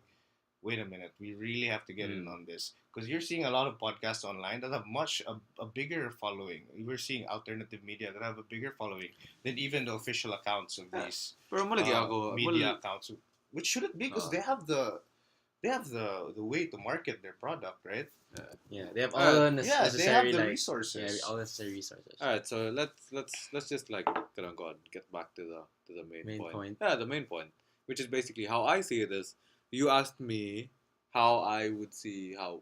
wait a minute, we really have to get in
Hmm.
on this. Because you're seeing a lot of podcasts online that have a bigger following. We're seeing alternative media that have a bigger following than even the official accounts of
Yeah.
these
Pero malagi ako.
media accounts, which shouldn't be because
Uh,
they have the way to market their product, right?
Yeah, they have all
Alright.
the
Yeah, they have
necessary
the
like
resources.
all necessary resources.
All right, so let's just like go on, get back to the main,
Main
point.
point.
Yeah, the main point, which is basically how I see it is. You asked me how I would see how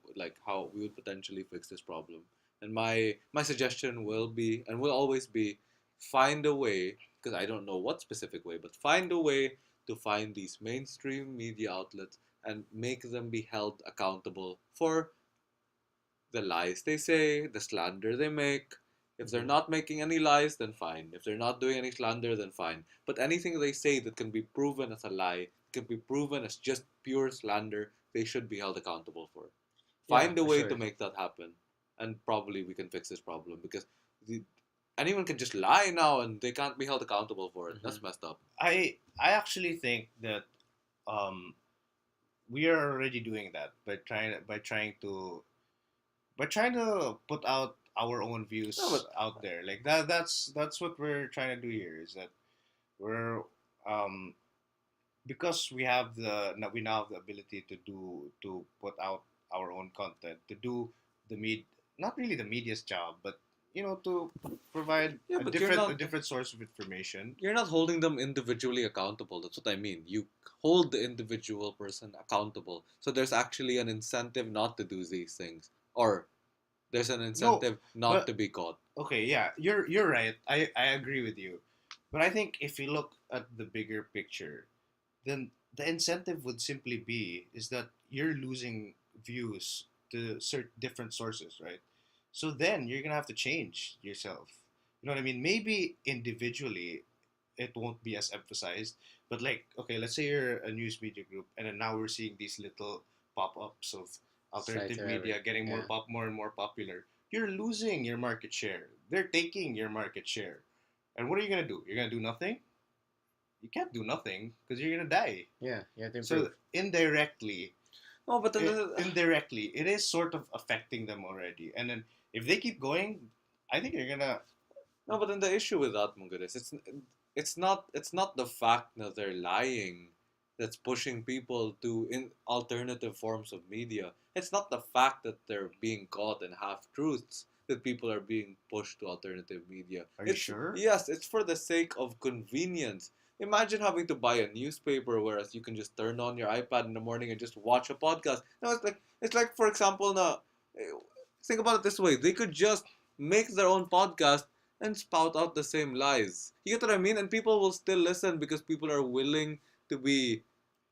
we would potentially fix this problem, and my suggestion will be and will always be find a way, because I don't know what specific way, but find a way to find these mainstream media outlets and make them be held accountable for the lies they say, the slander they make. If they're not making any lies, then fine. If they're not doing any slander, then fine. But anything they say that can be proven as a lie, can be proven as just pure slander, they should be held accountable for.
Yeah,
Find a
for
way
sure.
to make that happen, and probably we can fix this problem because the, anyone can just lie now and they can't be held accountable for it. That's messed up.
I actually think that um, we are already doing that by trying to put out our own views
No, but
out there. Like that's what we're trying to do here. Is that we're um, because we now have the ability to put out our own content, to do the not really the media's job, but to provide
yeah, but
a different source of information.
you're not holding them individually accountable. That's what I mean. You hold the individual person accountable. So there's actually an incentive not to do these things, or there's an
No,
incentive not
but
to be caught.
okay, yeah, you're right. I agree with you, but I think if you look at the bigger picture, then the incentive would simply be is that you're losing views to certain different sources, right? So then you're gonna have to change yourself. You know what I mean? Maybe individually it won't be as emphasized, but like okay, let's say you're a news media group, and then now we're seeing these little pop-ups of
Sites
alternative
or
media
whatever.
getting
Yeah.
more and more popular. You're losing your market share. They're taking your market share. And what are you gonna do? You're gonna do nothing? You can't do nothing because you're gonna die.
Yeah, you have to
So
improve.
indirectly,
No, but then
indirectly, it is sort of affecting them already. And then if they keep going, I think you're gonna.
no, but then the issue with that, Mungo, is it's not the fact that they're lying that's pushing people to in alternative forms of media. It's not the fact that they're being caught in half truths that people are being pushed to alternative media.
Are you
It's
sure?
yes, it's for the sake of convenience. Imagine having to buy a newspaper, whereas you can just turn on your iPad in the morning and just watch a podcast. No, it's like for example, na, think about it this way: they could just make their own podcast and spout out the same lies. You get what I mean? And people will still listen because people are willing to be.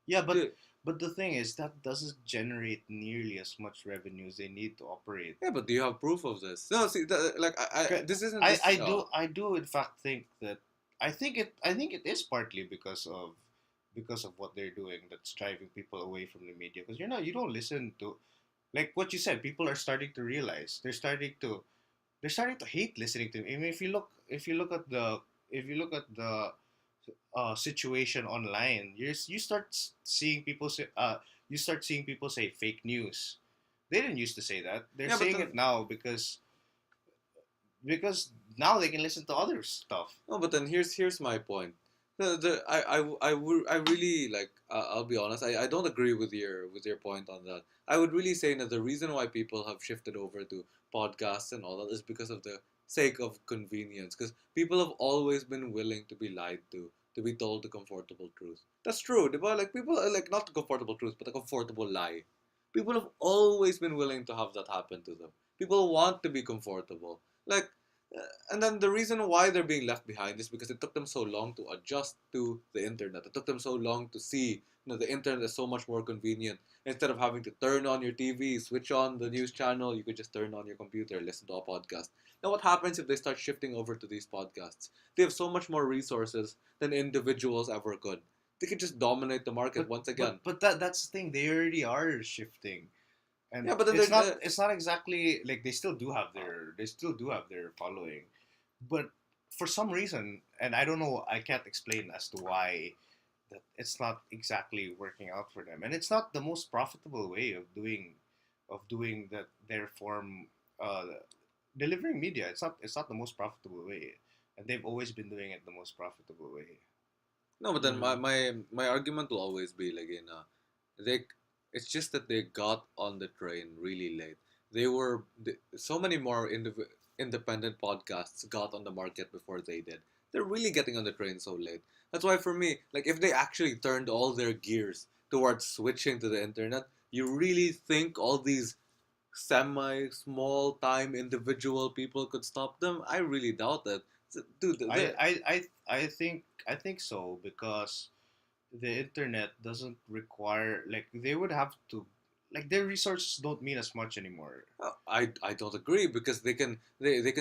Yeah,
To,
but the thing is that doesn't generate nearly as much revenue as they need to operate.
yeah, but do you have proof of this? No, see, like this isn't
I,
this.
I do in fact think that I think it is partly because of what they're doing that's driving people away from the media because you don't listen to like what you said people are starting to realize they're starting to hate listening to me. I mean if you look at the situation online you start seeing people say fake news. They didn't used to say that. They're
Yeah, but
saying
then
it now because now they can listen to other stuff.
no, but then here's my point. I really like. I'll be honest. I don't agree with your point on that. I would really say that the reason why people have shifted over to podcasts and all that is because of the sake of convenience, because people have always been willing to be lied to be told the comfortable truth. That's true. Diba? Like people are like not the comfortable truth, but the comfortable lie. People have always been willing to have that happen to them. People want to be comfortable. Like, and then the reason why they're being left behind is because it took them so long to adjust to the internet. It took them so long to see, the internet is so much more convenient. Instead of having to turn on your TV, switch on the news channel, you could just turn on your computer, listen to a podcast. Now, what happens if they start shifting over to these podcasts? They have so much more resources than individuals ever could. They could just dominate the market once again.
But that's the thing. They already are shifting, and
Yeah, but then
it's not exactly like they still do have their following, but for some reason, and I don't know, I can't explain as to why that it's not exactly working out for them, and it's not the most profitable way of doing that their form, delivering media. It's not the most profitable way, and they've always been doing it the most profitable way.
No, but then my,
Mm.
my my argument will always be like they it's just that they got on the train really late. So many more independent podcasts got on the market before they did. They're really getting on the train so late. That's why for me, like if they actually turned all their gears towards switching to the internet, you really think all these semi small time individual people could stop them? I really doubt it. Dude,
I think so because the internet doesn't require, like, they would have to, like, their resources don't mean as much anymore.
I don't agree because they can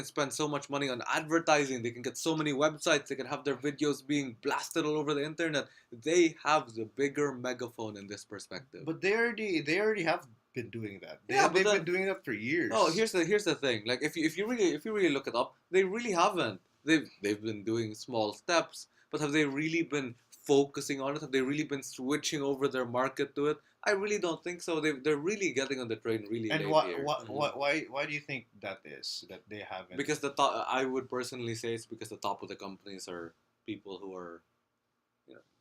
spend so much money on advertising. They can get so many websites. They can have their videos being blasted all over the internet. They have the bigger megaphone in this perspective.
But they already have been doing that.
Yeah, but
They've
then
been doing that for years.
oh, here's the thing. Like if you really look it up, they really haven't. They've been doing small steps, but have they really been focusing on it? Have they really been switching over their market to it? I really don't think so. They're really getting on the train really
And
late here.
why do you think that is, that they haven't?
Because the top, I would personally say it's because the top of the companies are people who are,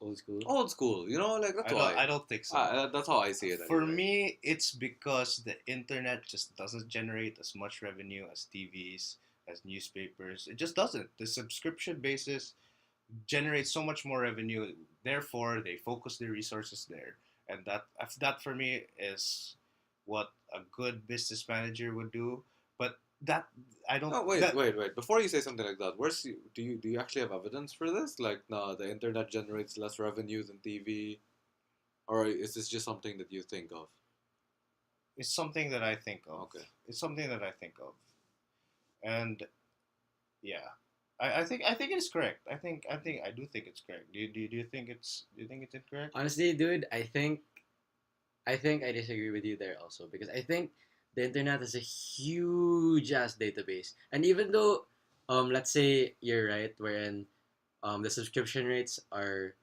Old school.
old school. Like that's why.
I don't think so.
That's how I see it.
For
Anyway.
me, it's because the internet just doesn't generate as much revenue as TVs, as newspapers. It just doesn't. The subscription basis generates so much more revenue. Therefore, they focus their resources there, and that for me is what a good business manager would do. But that I don't.
No, wait,
that,
wait. Before you say something like that, do you actually have evidence for this? Like, no, the internet generates less revenue than TV, or is this just something that you think of?
It's something that I think of.
Okay.
It's something that I think of, and yeah, I think it is correct. I do think it's correct. Do you think it's incorrect?
Honestly, dude, I think I disagree with you there also because I think the internet is a huge ass database, and even though, let's say you're right, wherein, the subscription rates are,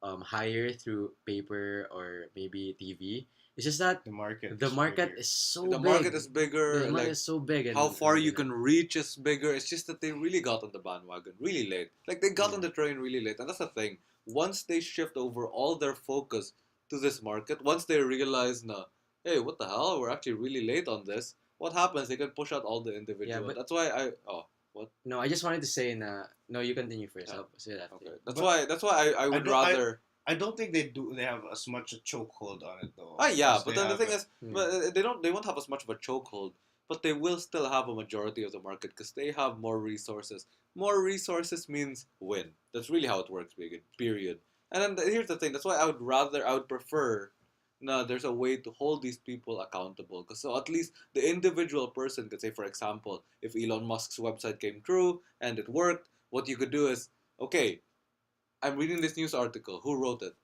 higher through paper or maybe TV. It's just that
The market.
the
Is
market
bigger.
is so
The
big.
market is bigger.
The market
Like
is so big, and
how far you
you
can reach is bigger. It's just that they really got on the bandwagon really late. Like they got on the train really late, and that's the thing. Once they shift over all their focus to this market, once they realize, nah, hey, what the hell? We're actually really late on this. What happens? They can push out all the individual.
but
That's why what?
no, I just wanted to say no, you continue first.
Yeah.
I'll say that.
Okay.
After.
That's why I would rather.
I don't think they do. They have as much a chokehold on it though.
Ah, yeah,
as
but
they
then the
have
thing
a-
is, but they won't have as much of a chokehold, but they will still have a majority of the market because they have more resources. More resources means win. That's really how it works, period. And then here's the thing. That's why I would prefer. No, there's a way to hold these people accountable. Because so at least the individual person could say, for example, if Elon Musk's website came true and it worked, what you could do is, okay, I'm reading this news article. Who wrote it?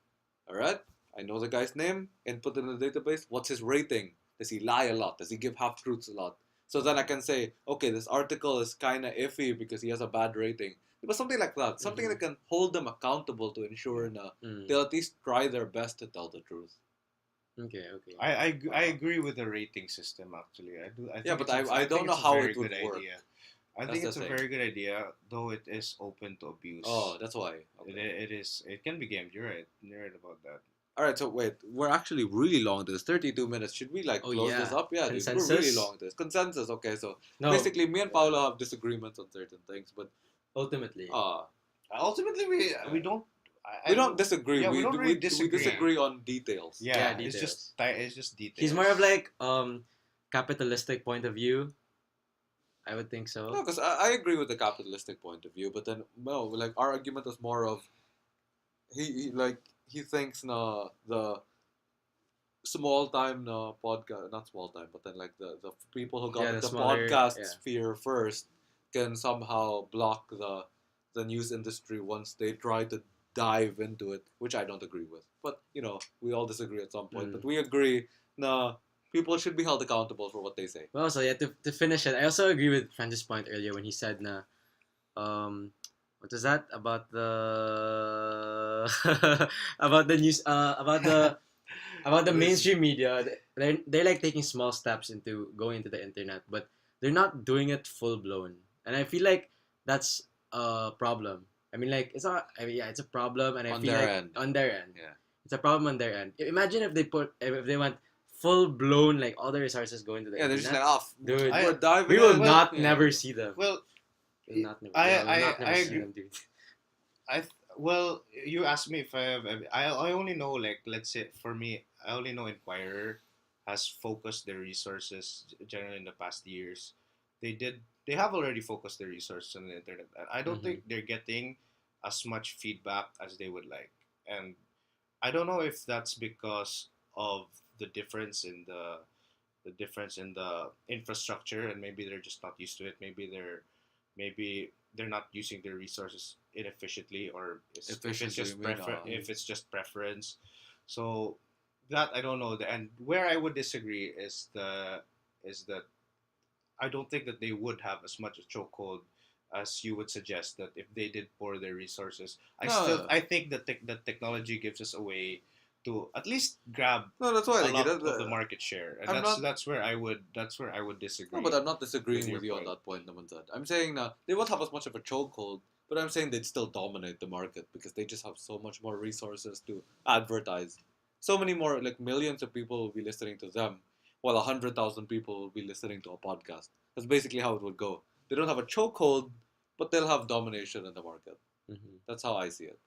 All right. I know the guy's name. Input in the database. What's his rating? Does he lie a lot? Does he give half truths a lot? So then I can say, okay, this article is kind of iffy because he has a bad rating. But something like that, something that can hold them accountable to ensure they'll at least try their best to tell the truth.
Okay, okay.
I agree with the rating system actually. I do. I think
Yeah, but
it's a-
I
think
don't know
it's a
how
very
it would
good
work.
idea. I
That's
think
the
it's a
thing.
very good idea, though it is open to abuse.
Oh, that's why.
It,
Okay.
it is. It can be gamed. You're right. You're right about that.
All right, so wait, we're actually really long. This 32 minutes. Should we like
Oh
close this
yeah.
up? Yeah, dude, we're really
Consensus?
long. This consensus. Okay, so
No.
basically, me and Paolo have disagreements on certain things, but
Ultimately.
Ultimately, we don't.
we don't disagree.
Yeah, we don't really
we
disagree.
disagree on details.
Yeah,
Yeah,
it's just details.
He's more of like capitalistic point of view. I would think
No,
so.
because I agree with the capitalistic point of view, but then no, like our argument is more of he thinks na the small time na podcast, not small time, but then like the people who got
Yeah, the
the
smaller.
podcast
Yeah.
sphere first can somehow block the news industry once they try to dive into it, which I don't agree with. But we all disagree at some point.
Mm.
But we agree na people should be held accountable for what they say.
Well, so yeah, to finish it, I also agree with Francis' point earlier when he said na, what was that about the about the news about the mainstream media. They're like taking small steps into going into the internet, but they're not doing it full blown, and I feel like that's a problem. I mean, like it's not. I mean, yeah, it's a problem, and I
On
feel
their
like
end.
on their end,
Yeah.
it's a problem on their end. Imagine if they went full blown, like all the resources go into the
Yeah, they're just
internet.
like,
Dude,
we're diving
we will
in.
not
Yeah.
never see them.
Well,
We'll not never.
I-
Yeah, we'll
I-
not never
I
see
agree.
them, dude.
Well, you asked me if I only know, like, let's say for me, I only know Inquirer has focused their resources generally in the past years. They have already focused their resources on the internet, and I don't
Mhm.
think they're getting as much feedback as they would like. And I don't know if that's because of the difference in the infrastructure, and maybe they're just not used to it. Maybe they're not using their resources inefficiently, or if it's just preference. So that I don't know. And where I would disagree is that I don't think that they would have as much a chokehold as you would suggest, that if they did pour their resources.
No.
I think that that technology gives us a way to at least grab
No, that's why
a
like
lot
that,
of the market share, and
I'm not.
that's where I would disagree.
No, but I'm not disagreeing
your
with you on
point.
that point, Namanzad. I'm saying that they won't have as much of a chokehold, but I'm saying they'd still dominate the market because they just have so much more resources to advertise. So many more, like millions of people will be listening to them, while 100,000 people will be listening to a podcast. That's basically how it would go. They don't have a chokehold, but they'll have domination in the market.
Mhm.
That's how I see it.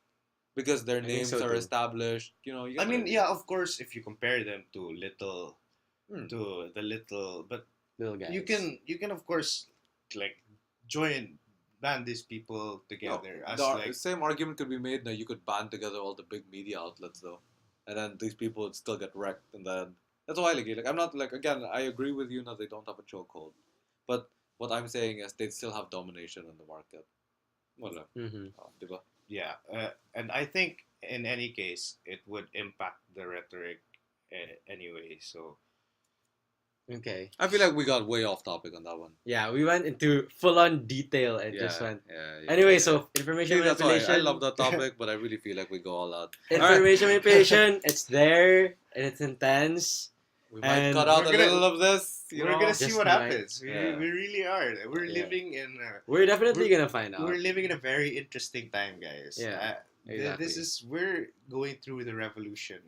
Because their
I think
names
so
are
too.
established, you
I
get
mean,
it.
yeah, of course, if you compare them to
Hmm.
the little, but
Little guys.
you can of course like join band these people together as
The same argument could be made that you could band together all the big media outlets though, and then these people would still get wrecked, and then that's why like I'm not like again I agree with you that they don't have a chokehold, but what I'm saying is they still have domination in the market. Wala.
Mhm.
Diba?
yeah, and I think in any case it would impact the rhetoric anyway. So
Okay.
I feel like we got way off topic on that one.
Yeah, we went into full on detail and just went.
Yeah.
Anyway, so information
See, that's why
manipulation.
I love that topic, but I really feel like we go all out.
Information manipulation. It's there and it's intense.
We might
And
cut out
we're
a
gonna-
little of this.
we're gonna see
Just
what
might.
happens.
Yeah.
We really are. We're
Yeah.
living in.
We're definitely
We're-
gonna find out.
We're living in a very interesting time, guys.
Yeah,
This
exactly.
is we're going through the revolution,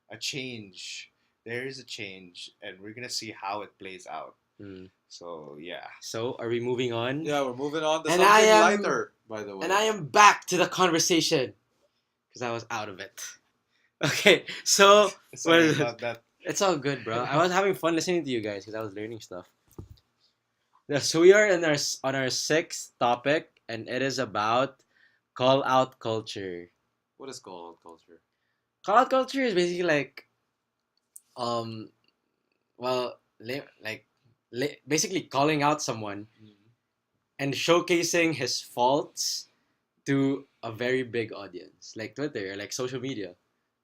a change. There is a change, and we're gonna see how it plays out.
Mm.
So yeah,
So, are we moving on?
Yeah, we're moving on to
And
something
I am-
lighter, by the way.
And I am back to the conversation because I was out of it. Okay, so
sorry
well,
about that.
it's all good, bro. I was having fun listening to you guys because I was learning stuff. Yeah, so we are on our sixth topic, and it is about call out culture.
What is call out culture?
Call out culture is basically like, um, well, basically calling out someone and showcasing his faults to a very big audience, like Twitter or like social media,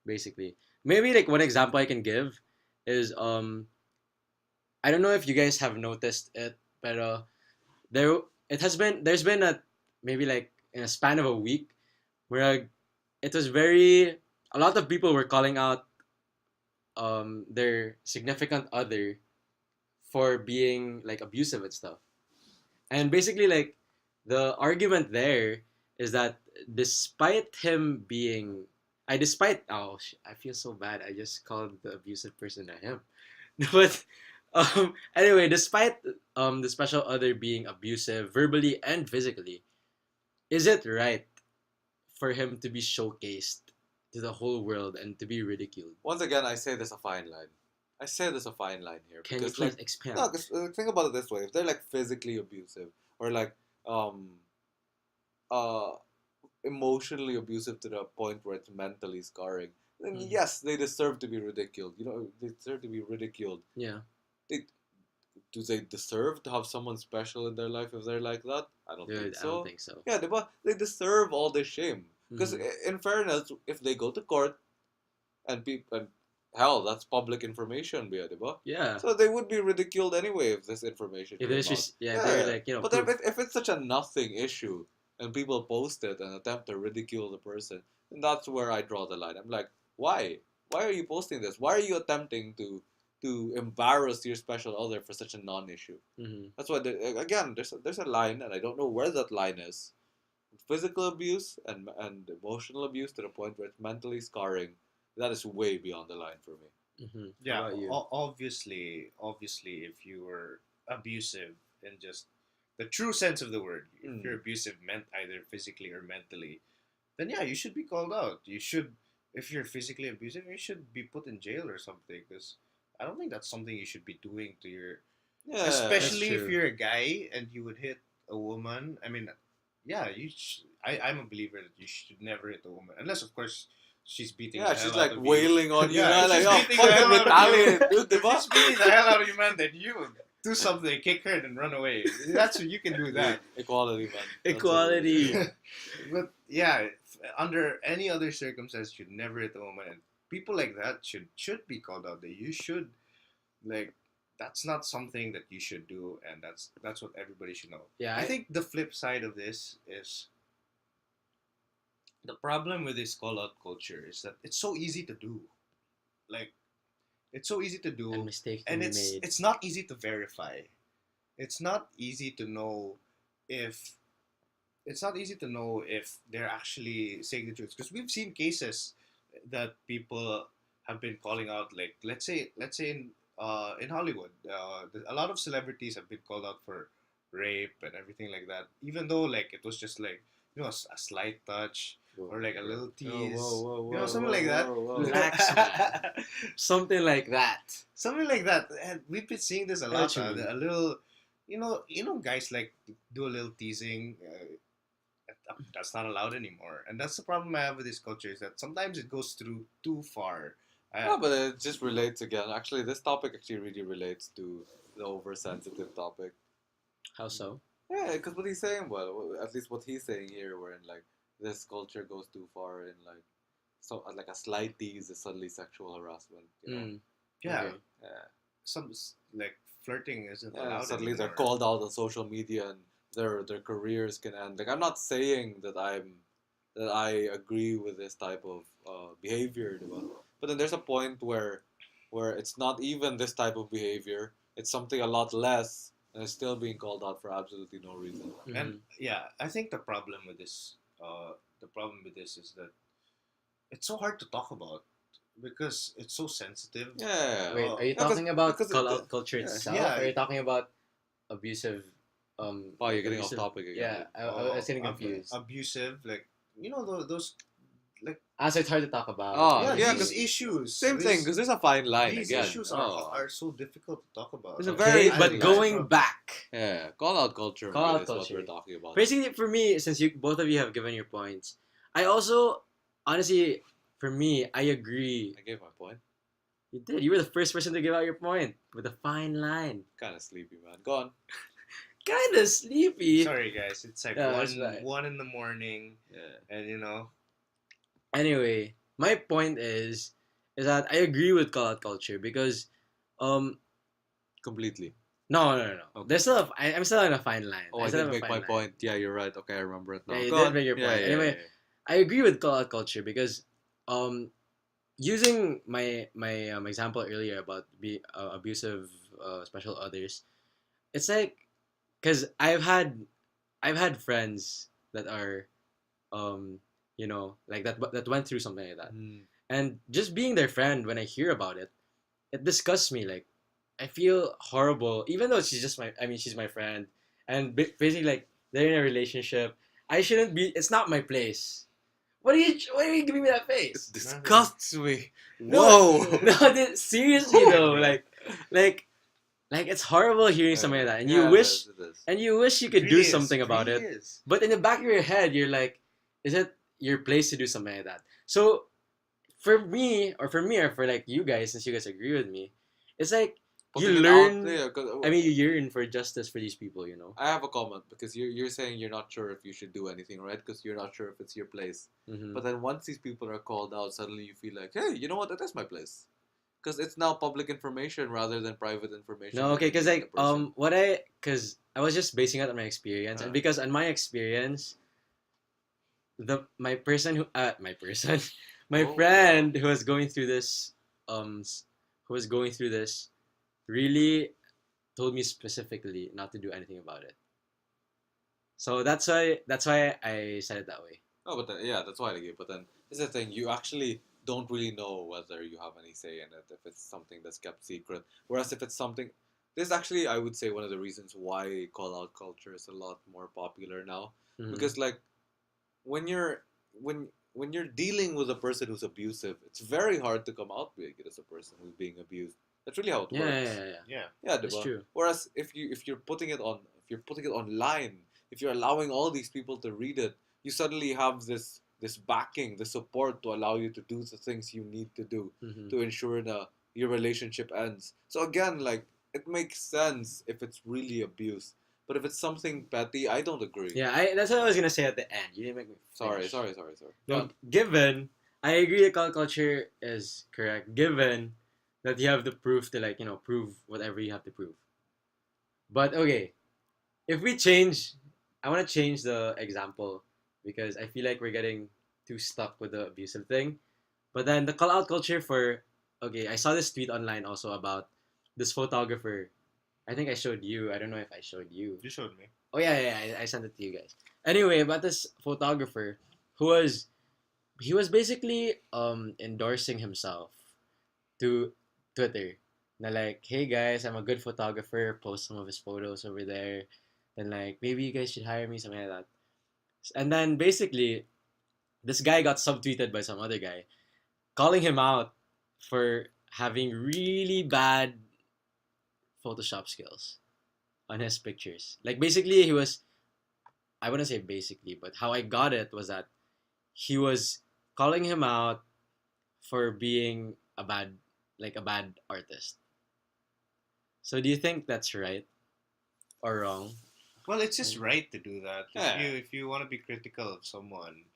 basically. Maybe like one example I can give is I don't know if you guys have noticed it, but there's been a maybe like in a span of a week where it was a lot of people were calling out their significant other for being like abusive and stuff. And basically like the argument there is that despite him being I feel so bad. I just called the abusive person a him. But anyway, despite the special other being abusive verbally and physically, is it right for him to be showcased to the whole world and to be ridiculed?
Once again, I say there's a fine line. I say there's a fine line here
Can you
because,
please
like,
expand?
no, because think about it this way: if they're like physically abusive or like um uh emotionally abusive to the point where it's mentally scarring, then
Mhm.
yes, they deserve to be ridiculed. They deserve to be ridiculed.
Yeah.
They Do they deserve to have someone special in their life if they're like that? I don't think
Dude, I don't
so.
think so.
Yeah, they deserve all this shame. Because
Mhm.
in fairness, if they go to court and people and hell, that's public information, diba?
Yeah.
So they would be ridiculed anyway if this information
If
came
there's
out.
just yeah, they're
Yeah,
like
but
proof.
if it's such a nothing issue and people post it and attempt to ridicule the person, then that's where I draw the line. I'm like, why? Why are you posting this? Why are you attempting to embarrass your special other for such a non-issue?
Mm-hmm.
That's why again, there's a line, and I don't know where that line is. Physical abuse and emotional abuse to the point where it's mentally scarring. That is way beyond the line for me.
Mm-hmm. How
Yeah,
about you?
obviously, if you were abusive in just the true sense of the word, if you're
Mm.
abusive meant either physically or mentally, then yeah, you should be called out. You should, if you're physically abusive, you should be put in jail or something. Because I don't think that's something you should be doing to your,
That's
Yeah.
especially if
true.
you're a guy and you would hit a woman. I mean, yeah, I'm a believer that you should never hit a woman unless, of course, she's beating
Yeah,
the
she's
hell out
like
of you.
wailing on you,
Yeah,
na,
if
like,
she's
oh,
beating the
fucking
hell out of you,
retaliate, dude,
if
diba?
she's beating the hell out of you, man, then you do something, kick her, and run away. That's what you can do that.
Equality, man. That's what it is.
Equality.
But yeah, under any other circumstance, you should never hit a woman, and people like that should be called out. That you should like. That's not something that you should do, and that's what everybody should know.
Yeah.
I think the flip side of this is the problem with this call out culture is that it's so easy to do. Like it's so easy to
and
do,
mistakes can
and
be made.
it's not easy to verify. It's not easy to know if it's not easy to know if they're actually saying the truth because we've seen cases that people have been calling out. Like let's say in Hollywood, a lot of celebrities have been called out for rape and everything like that. Even though like it was just like a slight touch
Whoa,
or like a
bro.
little
Whoa,
tease,
whoa, whoa,
something
whoa,
like that.
whoa, whoa, whoa.
Relax, man. Something like that.
Something like that, and we've been seeing this a
I know what
lot.
you mean.
A little, guys like do a little teasing. That's not allowed anymore, and that's the problem I have with this culture is that sometimes it goes through too far.
No, but it just relates again. Actually, this topic actually really relates to the oversensitive topic.
How so?
Yeah, because what he's saying, well, at least what he's saying here, wherein like this culture goes too far in like like a slight tease is suddenly sexual harassment.
Mm.
Yeah,
Okay.
Yeah,
some like flirting isn't
yeah.
allowed
Suddenly they're
anymore.
called out on social media and their careers can end. Like I'm not saying that I agree with this type of behavior, diba? But then there's a point where it's not even this type of behavior. It's something a lot less, and it's still being called out for absolutely no reason.
And
Mm-hmm.
yeah, I think the problem with this is that it's so hard to talk about because it's so sensitive.
Yeah.
Wait, are you
Yeah,
talking about
because
call out culture
yeah.
itself?
Yeah.
Or are you talking about abusive?
Oh, you're getting off
abusive-
topic again.
Yeah, I was getting confused.
Abusive, like those like
Also, it's hard to talk about.
Oh,
yeah,
yeah,
these
'cause
issues.
Same thing, because there's a fine line
These
again.
issues
Oh.
are so difficult to talk about.
There's a
Okay,
very
but
thin
going
line.
back,
Yeah, call out culture
Call out
is what
culture.
we're talking about.
basically for me, since you both of you have given your points, I also honestly, for me, I agree.
I gave my point.
You did. You were the first person to give out your point with a fine line.
Kind of sleepy, man. Go on.
Kinda sleepy.
Sorry, guys. It's like
Yeah, that's right.
1 in the morning,
Yeah.
and
Anyway, my point is that I agree with call out culture because
Completely.
no.
Okay.
There's still I'm still on a fine line.
Oh, I
still
did
have a
make
fine
my
line.
point. Yeah, you're right. Okay, I remember it now.
Yeah, you
Go
did
on.
make your
Yeah,
point.
yeah,
Anyway,
yeah.
I agree with call out culture because using my example earlier about abusive special others, it's like because I've had friends that are like that went through something like that.
Mm.
And just being their friend, when I hear about it, it disgusts me. Like, I feel horrible, even though she's my friend, and basically like they're in a relationship. I shouldn't be. It's not my place. Why are you giving me that
It
face?
disgusts me.
No,
Whoa.
no, seriously though,
Bro.
like, it's horrible hearing something like that, and you
Yeah,
wish,
it is.
and you wish you could
It
do
really is.
something
It
about
really
it,
is.
but in the back of your head, you're like, is it your place to do something like that? So or for like you guys, since you guys agree with me, it's like you
Putting it out
learn.
there, 'cause,
I mean, you yearn for justice for these people.
I have a comment because you're saying you're not sure if you should do anything, right? Because you're not sure if it's your place.
Mm-hmm.
But then once these people are called out, suddenly you feel like, hey, you know what? That is my place. Because it's now public information rather than private information.
No, okay, because
pertaining
like
to the person.
because I was just basing it on my experience, and because on my experience, my person who my person, my
Oh,
friend who was going through this, who was going through this, really told me specifically not to do anything about it. So that's why I said it that way.
Oh, but then, yeah, that's why I give. But then, this is the thing: you actually don't really know whether you have any say in it if it's something that's kept secret. Whereas if it's something, this is actually, I would say, one of the reasons why call out culture is a lot more popular now.
Mhm.
Because like when you're when you're dealing with a person who's abusive, it's very hard to come out big as a person who's being abused. That's really how it
Yeah,
works.
yeah, yeah, yeah.
Yeah.
Yeah,
That's
diba?
true.
Whereas if you're putting it on if you're putting it online, if you're allowing all these people to read it, you suddenly have this backing, the support to allow you to do the things you need to do
Mm-hmm.
to ensure that your relationship ends. So again, like it makes sense if it's really abuse. But if it's something petty, I don't agree.
Yeah, that's what I was gonna say at the end. You didn't make me
Sorry.
finish.
Go
No,
on.
given I agree that cult culture is correct. Given that you have the proof to prove whatever you have to prove. But okay, if we change, I want to change the example because I feel like we're getting too stuck with the abusive thing. But then the call out culture for okay, I saw this tweet online also about this photographer. I think I showed you. I don't know if I showed you.
You showed me.
Oh yeah. I sent it to you guys. Anyway, about this photographer who was he was basically endorsing himself to Twitter. Na like, hey guys, I'm a good photographer. Post some of his photos over there. Then like, maybe you guys should hire me, something like that. And then basically, this guy got subtweeted by some other guy, calling him out for having really bad Photoshop skills on his pictures. Like basically, I wouldn't say basically, but how I got it was that he was calling him out for being a bad artist. So do you think that's right or wrong?
Well, it's just right to do that.
Yeah.
If you want to be critical of someone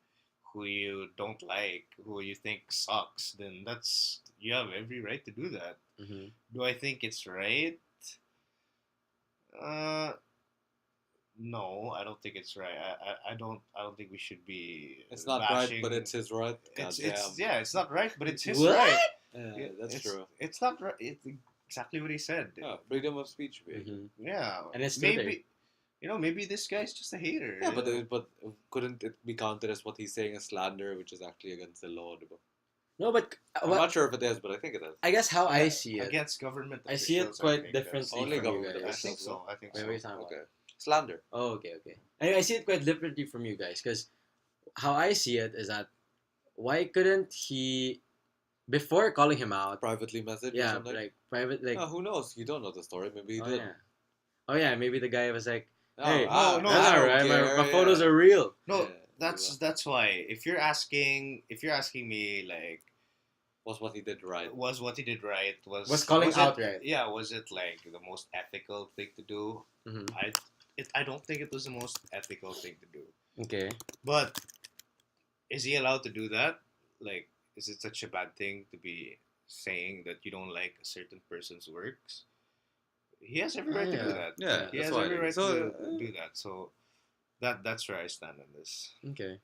who you don't like, who you think sucks, then you have every right to do that.
Mm-hmm.
Do I think it's right? Uh, no, I don't think it's right. I don't think we should be.
It's not
bashing.
right, but it's his right.
It's
Goddamn.
yeah, it's not right, but it's his
What?
right.
Yeah, that's
it's,
true.
It's not right. It's exactly what he said.
Yeah, freedom of speech, baby.
Mm-hmm.
Yeah,
And it's still
maybe maybe this guy's just a hater.
Yeah, but couldn't it be counted as what he's saying is slander, which is actually against the law? Diba?
No, but
I'm not sure if it is, but I think it is.
I guess how I
Yeah,
see it.
against government.
I see it
officials,
quite
think
differently
Only
from you
government
I
guys.
think so. I think
Wait,
so.
what are you talking about?
Okay. Slander.
Oh, okay. Anyway, I see it quite differently from you guys because how I see it is that why couldn't he, before calling him out,
Privately message or
yeah,
something?
like private, like,
Who knows? You don't know the story. Maybe he
oh
did.
yeah, oh yeah, maybe the guy was like,
Oh,
hey,
no,
that's
I don't
alright,
care,
my photos
yeah.
are real.
No,
Yeah,
that's why. If you're asking me like,
was what he did right.
was what he did right?
Was calling
it-
out right.
Yeah, was it like the most ethical thing to do?
Mm-hmm.
I don't think it was the most ethical thing to do.
Okay.
But is he allowed to do that? Like, is it such a bad thing to be saying that you don't like a certain person's works? He has every right to do
yeah.
that.
Yeah,
He
that's
has
why I
every
think.
right
So,
to do that. So that's where I stand on this.
Okay.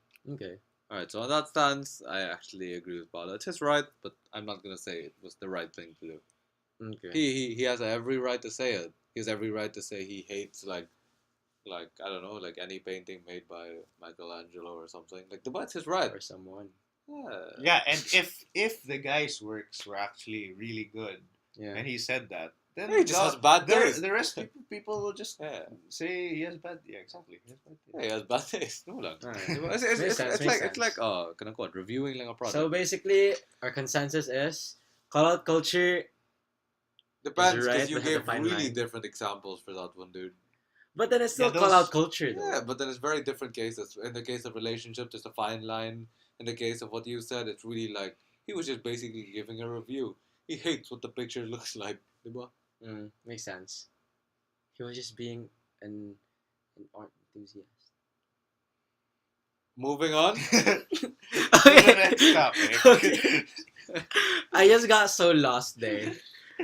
Alright, so on that stance, I actually agree with Paolo. It's his right, but I'm not gonna say it was the right thing to do.
Okay.
He has every right to say it. He has every right to say he hates like like I don't know, like any painting made by Michelangelo or something. Like the but's is right.
or someone.
Yeah.
Yeah, and if the guy's works were actually really good,
Yeah.
and he said that, then
He just has bad taste.
the rest of people will just
Yeah.
say he has bad. Yeah, exactly. He has bad taste.
Yeah, he has bad taste. No lang.
Alright.
Diba?
Makes sense, makes
It's like
sense.
can I quote reviewing like a product.
So basically, our consensus is call out culture.
Depends,
right,
because you
but have the
gave
fine
really
line.
different examples for that one, dude.
But then it's still
Yeah,
call
those-
out culture, though.
Yeah, but then it's very different cases. In the case of relationships, there's a fine line. In the case of what you said, it's really like he was just basically giving a review. He hates what the picture looks like. Diba?
Makes sense. He was just being an art enthusiast.
Moving on.
To the next topic.
Okay. I just got so lost there.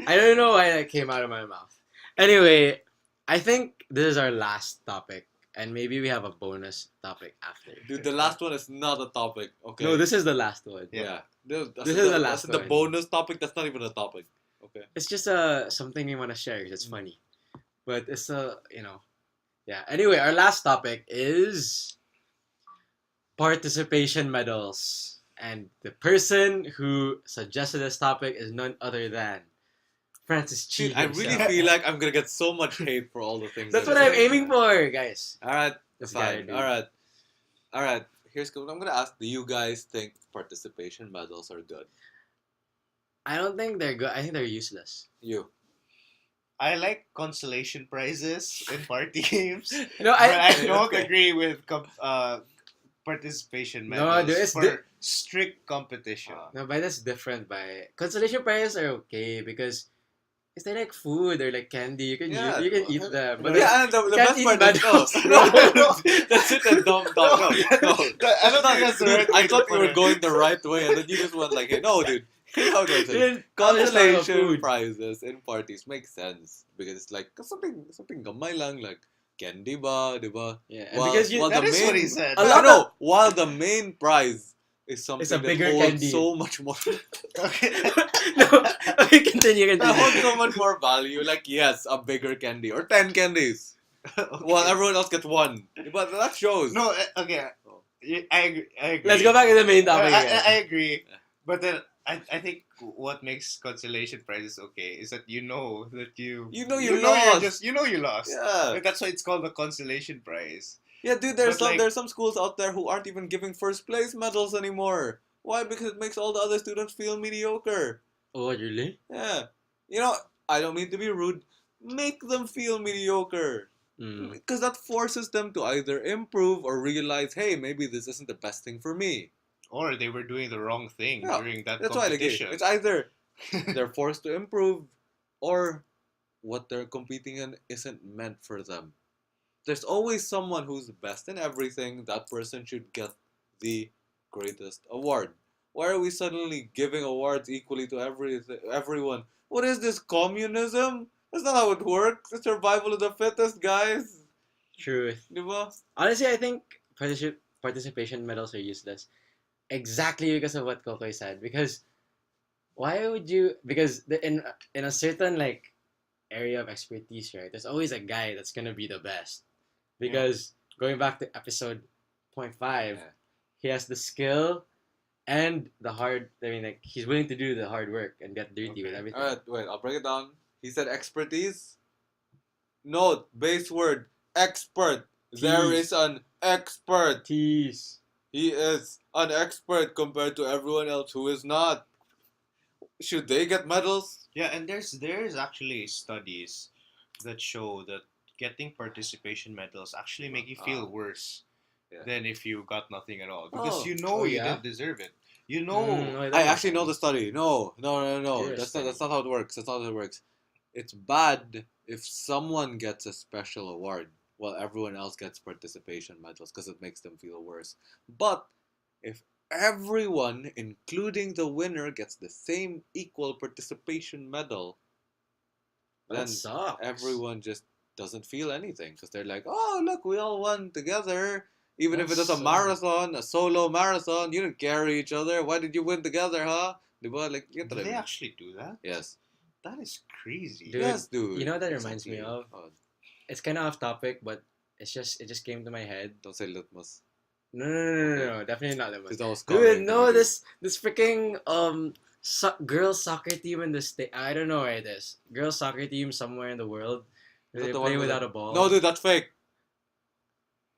I don't know why that came out of my mouth. Anyway, I think this is our last topic, and maybe we have a bonus topic after.
Dude, the last one is not a topic. Okay.
No, this is the last one.
Yeah.
This is the last
that's the
one.
bonus topic. That's not even a topic. Okay.
It's just something we want to share. It's funny, but it's yeah. Anyway, our last topic is participation medals, and the person who suggested this topic is none other than Francis Chi.
Dude, I really
himself.
feel like I'm gonna get so much hate for all the things.
That's
that
what
I
I'm
say.
aiming for, guys.
All right,
This
fine.
guy, dude.
All right. Here's what I'm gonna ask. Do you guys think participation medals are good?
I don't think they're good. I think they're useless.
You.
I like consolation prizes in party games.
No,
But I don't
Okay.
agree with participation
No,
medals
dude, it's
for strict competition.
No, but that's different. By consolation prizes are okay because it's like food or like candy. You can
Yeah.
you can eat them. But
Yeah, and the
can't
best
eat
part is
medals.
no, that's it. A dumb dog. No, no.
I don't think that's the
Dude,
right
I
way to
thought you
put
were
it.
going the right way, and then you just went like, hey, no, dude. Here's how it goes.
Dude, I was just talking about
Consolation
food.
prizes in parties make sense because it's like something gamay lang, like candy ba, diba?
Yeah, and
While-
because you
while
That
the
is what
main-
he said.
A
I
lot
know. While the main prize is something
It's a
that
bigger
holds
candy.
so much more.
Okay.
no, okay, continue.
That holds so much more value. Like yes, a bigger candy or 10 candies, while everyone else gets one. But that shows.
No, okay. I agree.
Let's go back to the main topic.
I
again.
agree. But then I think what makes consolation prizes okay is that you know that you
You know
you
lost.
you lost.
Yeah.
Like, that's why it's called the consolation prize.
Yeah, dude, there's
But, like-
there's some schools out there who aren't even giving first place medals anymore. Why? Because it makes all the other students feel mediocre.
Oh, really?
Yeah. You know, I don't mean to be rude. Make them feel mediocre.
Mm.
Because that forces them to either improve or realize, hey, maybe this isn't the best thing for me.
Or they were doing the wrong thing
Yeah,
during that
That's why like,
competition.
it's either they're forced to improve or what they're competing in isn't meant for them. There's always someone who's best in everything. That person should get the greatest award. Why are we suddenly giving awards equally to everyone? What is this, communism? That's not how it works. It's survival of the fittest, guys.
Truth.
Diba?
Honestly, I think participation medals are useless. Exactly because of what Kokoy said. Because why would you? Because in a certain like area of expertise, right? There's always a guy that's gonna be the best. Because going back to episode 0.5,
Yeah.
he has the skill and the hard. I mean, like he's willing to do the hard work and get dirty with
Okay.
everything.
Alright, wait, I'll break it down. He said expertise. Note, base word, expert. There
Tease.
is an expert.
Tease.
He is an expert compared to everyone else who is not. Should they get medals?
Yeah, and there's actually studies that show that getting participation medals actually make you feel worse
Yeah.
than if you got nothing at all because
Oh.
you know
Oh,
you
yeah?
didn't deserve it. You know.
No, that
I
makes
actually know the
sense.
study. No.
Here's
That's not how it works. That's not how it works. It's bad if someone gets a special award while everyone else gets participation medals because it makes them feel worse. But if everyone, including the winner, gets the same equal participation medal, then
That sucks.
everyone just doesn't feel anything because they're like, oh, look, we all won together. Even if
That
it is a
sucks.
marathon, a solo marathon, you didn't carry each other. Why did you win together, huh? Diba? Like, you get
Do
what I
they
mean?
actually do that?
Yes.
That is crazy.
Dude,
Yes, dude.
you know what that reminds me
Exactly.
of?
Oh,
It's kind of off topic, but it just came to my head.
Don't say litmus.
No, definitely not that much.
Because that was
Dude,
covering
no,
already.
this freaking girls soccer team in the state. I don't know where it is. Girls soccer team somewhere in the world.
Is
Where
that
they
the
play
one with
without
the...
a ball.
No, dude, that's fake.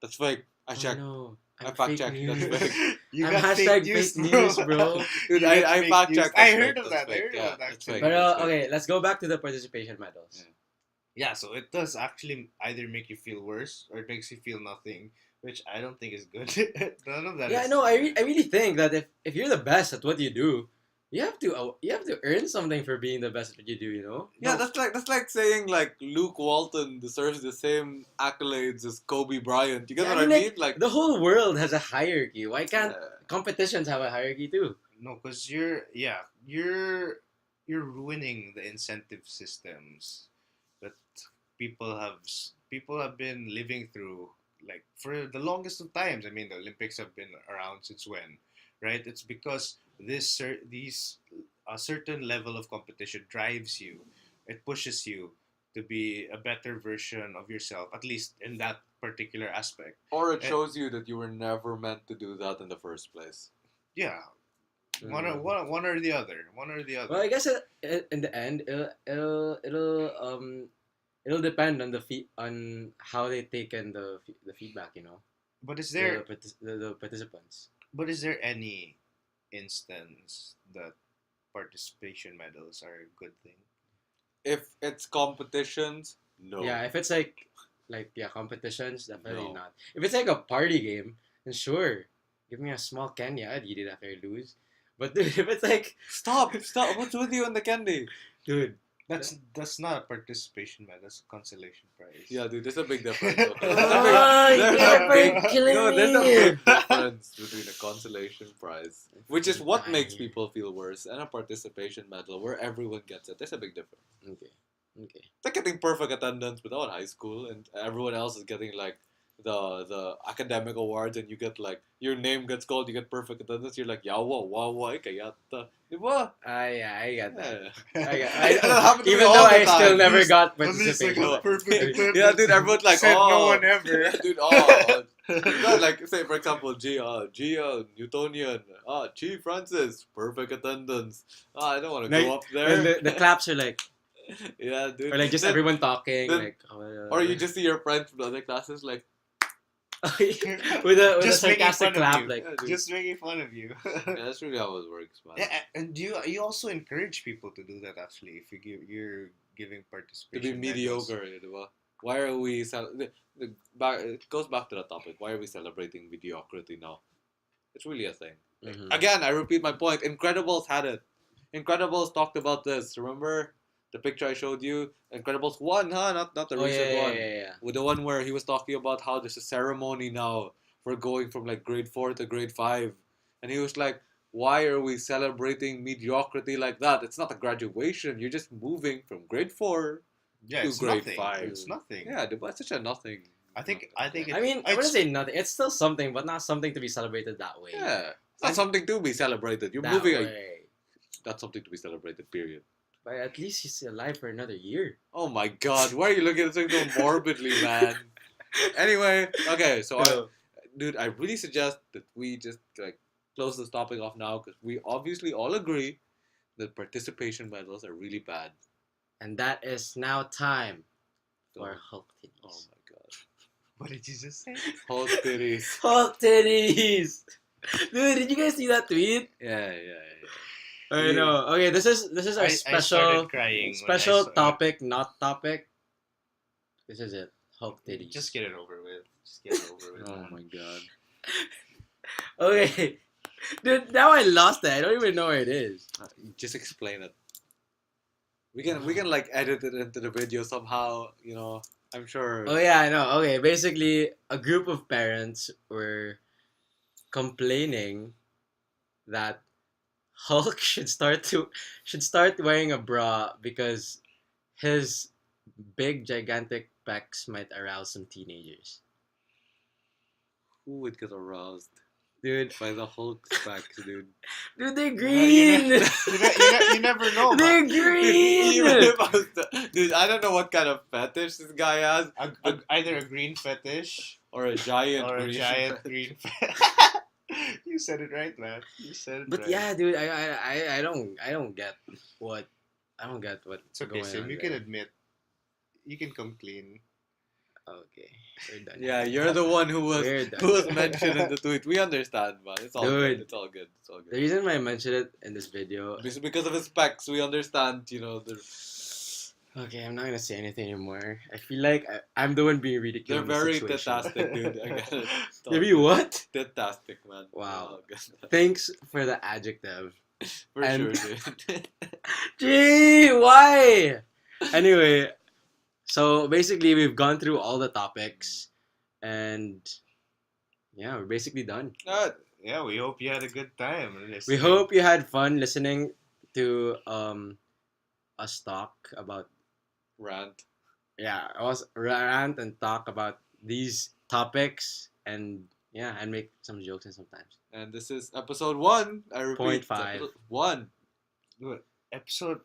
That's fake. I
Oh
checked.
no,
I
I'm
fact
fake
checked. That's
news.
fake.
You
I'm
got
hashtag
fake
fake news, bro.
Dude,
You got
I
fake
fact
news.
checked.
I
That's
heard
fake.
of
That's
that. I
fake.
heard
Yeah,
of that.
that's fake.
But
That's fake.
okay, let's go back to the participation medals.
Yeah.
Yeah, so it does actually either make you feel worse or it makes you feel nothing, which I don't think is good. None of that
Yeah,
is.
no, I really think that if you're the best at what you do, you have to earn something for being the best at what you do. You know.
Yeah,
No.
that's like saying like Luke Walton deserves the same accolades as Kobe Bryant. You get
Yeah,
what I mean? Like,
the whole world has a hierarchy. Why can't
yeah.
competitions have a hierarchy too?
No, because you're ruining the incentive systems that people have been living through like for the longest of times. I mean, the Olympics have been around since when, right? It's because these a certain level of competition drives you. It pushes you to be a better version of yourself, at least in that particular aspect.
Or it
Eh,
shows you that you were never meant to do that in the first place.
yeah,
Mm.
one or the other. One or the
Well,
other.
I guess in the end, it'll depend on on how they take in the feedback. You know,
But is there
the participants.
But is there any instance that participation medals are a good thing?
If it's competitions, no.
Yeah, if it's like competitions, definitely
No.
not. If it's like a party game, then sure, give me a small candy. I'd eat it after I lose. But dude, if it's like,
Stop! What's with you and the candy?
dude,
That's not a participation medal. That's a consolation prize.
Yeah, dude, there's a big difference. Okay?
oh,
There's
you're
a big,
freaking killing
no, there's a
me.
big difference between a consolation prize, which is what
Dying
makes
here.
people feel worse, and a participation medal where everyone gets it. There's a big difference.
Okay, okay.
It's like getting perfect attendance without high school, and everyone else is getting like the academic awards, and you get like your name gets called, you get perfect attendance. You're like, yawa, wawa, kayata, diba?
Yeah, I got that.
Yeah. That happened to me
Even
all
though
the
I still
time.
never got
At least I
participation.
got
No.
perfect attendance.
Yeah, dude, everyone's like,
Said
oh,
no one ever.
yeah, dude, oh, no, like say for example, G, Newtonian, G Francis, perfect attendance. I don't want to
Like,
go up
when
there.
the claps are like,
Yeah, dude.
or like just
Then-
everyone talking,
then-
like,
or you just see your friends from the other classes like,
with a
Just making
sarcastic
fun of
clap,
you.
like,
yeah, dude.
Just making fun of you.
Yeah, that's really how it works, man.
Yeah, and you also encourage people to do that actually if you're giving
To
participation
be
medals.
mediocre, diba? Why are we it goes back to the topic. Why are we celebrating mediocrity now? It's really a thing.
mhm.
Again, I repeat my point. Incredibles had it. Incredibles talked about this. Remember the picture I showed you? Incredibles 1, huh? Not the
Oh
recent
yeah,
one.
yeah.
With the one where he was talking about how there's a ceremony now for going from like grade 4 to grade 5. And he was like, why are we celebrating mediocrity like that? It's not a graduation. You're just moving from grade 4
Yeah,
to
it's
grade
nothing.
5.
It's nothing.
Yeah, dude, but it's such a nothing.
I think
I mean, I
it's-
wouldn't say nothing. It's still something, but not something to be celebrated that way.
Yeah. It's not something to be celebrated. You're
that
moving.
way.
That's something to be celebrated, period.
But at least he's alive for another year.
Oh my god, why are you looking at things so morbidly, man? Anyway, okay, so dude, I really suggest that we just like close this topic off now because we obviously all agree that participation medals are really bad.
And that is now time for
So-
Hulk
oh
titties.
my god.
What did you just say?
Hulk titties.
Hulk titties! Dude, did you guys see that tweet?
Yeah.
I
Yeah.
know. Okay, this is our
I
special
started crying when I
special
saw it.
topic, not topic. This is it. Hulk titties.
Just get it over with. Just get it over with.
Oh
man.
my god.
Okay. Dude, now I lost it. I don't even know where it is.
Just explain it. We can like edit it into the video somehow, you know. I'm sure.
Oh yeah, I know. Okay, basically a group of parents were complaining that Hulk should start wearing a bra because his big gigantic pecs might arouse some teenagers.
Who would get aroused?
Dude,
by the Hulk specs, dude.
dude, they're
You,
green.
you never know.
They're
Man.
green.
Even if I was dude, I don't know what kind of fetish this guy has,
Either a green fetish
or a giant
or a
green
giant green fetish. You said it right, man. You said it
But
right.
yeah, dude, I don't get what
It's okay,
going
Sim.
on
You
there.
can admit. You can come clean.
Okay, we're done.
Yeah, you're the one who was
We're done.
mentioned in the tweet. We understand, man. It's all
Dude.
good. It's all good. It's all
The
good.
reason why I mentioned it in this video.
Because of his specs, we understand. The
Okay, I'm not gonna say anything anymore. I feel like I'm the one being
they're
ridiculed.
very
in this situation.
fantastic, dude. I get it. It's all
Maybe
good.
what?
Fantastic, man.
Wow.
All good.
Thanks for the adjective.
For
And-
sure, dude.
Gee, why? Anyway, so basically we've gone through all the topics, and yeah, we're basically done.
Alright.
Yeah, we hope you had a good time.
We
listening.
hope you had fun listening to us talk about
Rant.
us rant and talk about these topics, and yeah, and make some jokes and sometimes.
And this is episode 1. I repeat.
0.5.
Episode 1.
Episode.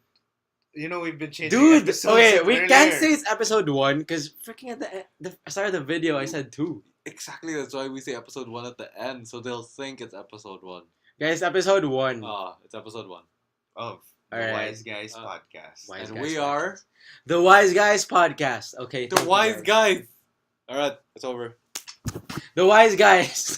You know we've been changing.
Dude,
episodes
okay, we can't
earlier.
say it's episode 1 because freaking at the start of the video I said 2.
Exactly, that's why we say episode 1 at the end, so they'll think it's episode 1.
Guys, episode 1.
It's episode 1.
Of the
Alright.
Wise Guys
Uh,
podcast.
Wise
And
Guys
we
podcast.
are
The Wise Guys podcast. Okay.
the
thank you,
Wise Guys. Alright, it's over.
The Wise Guys.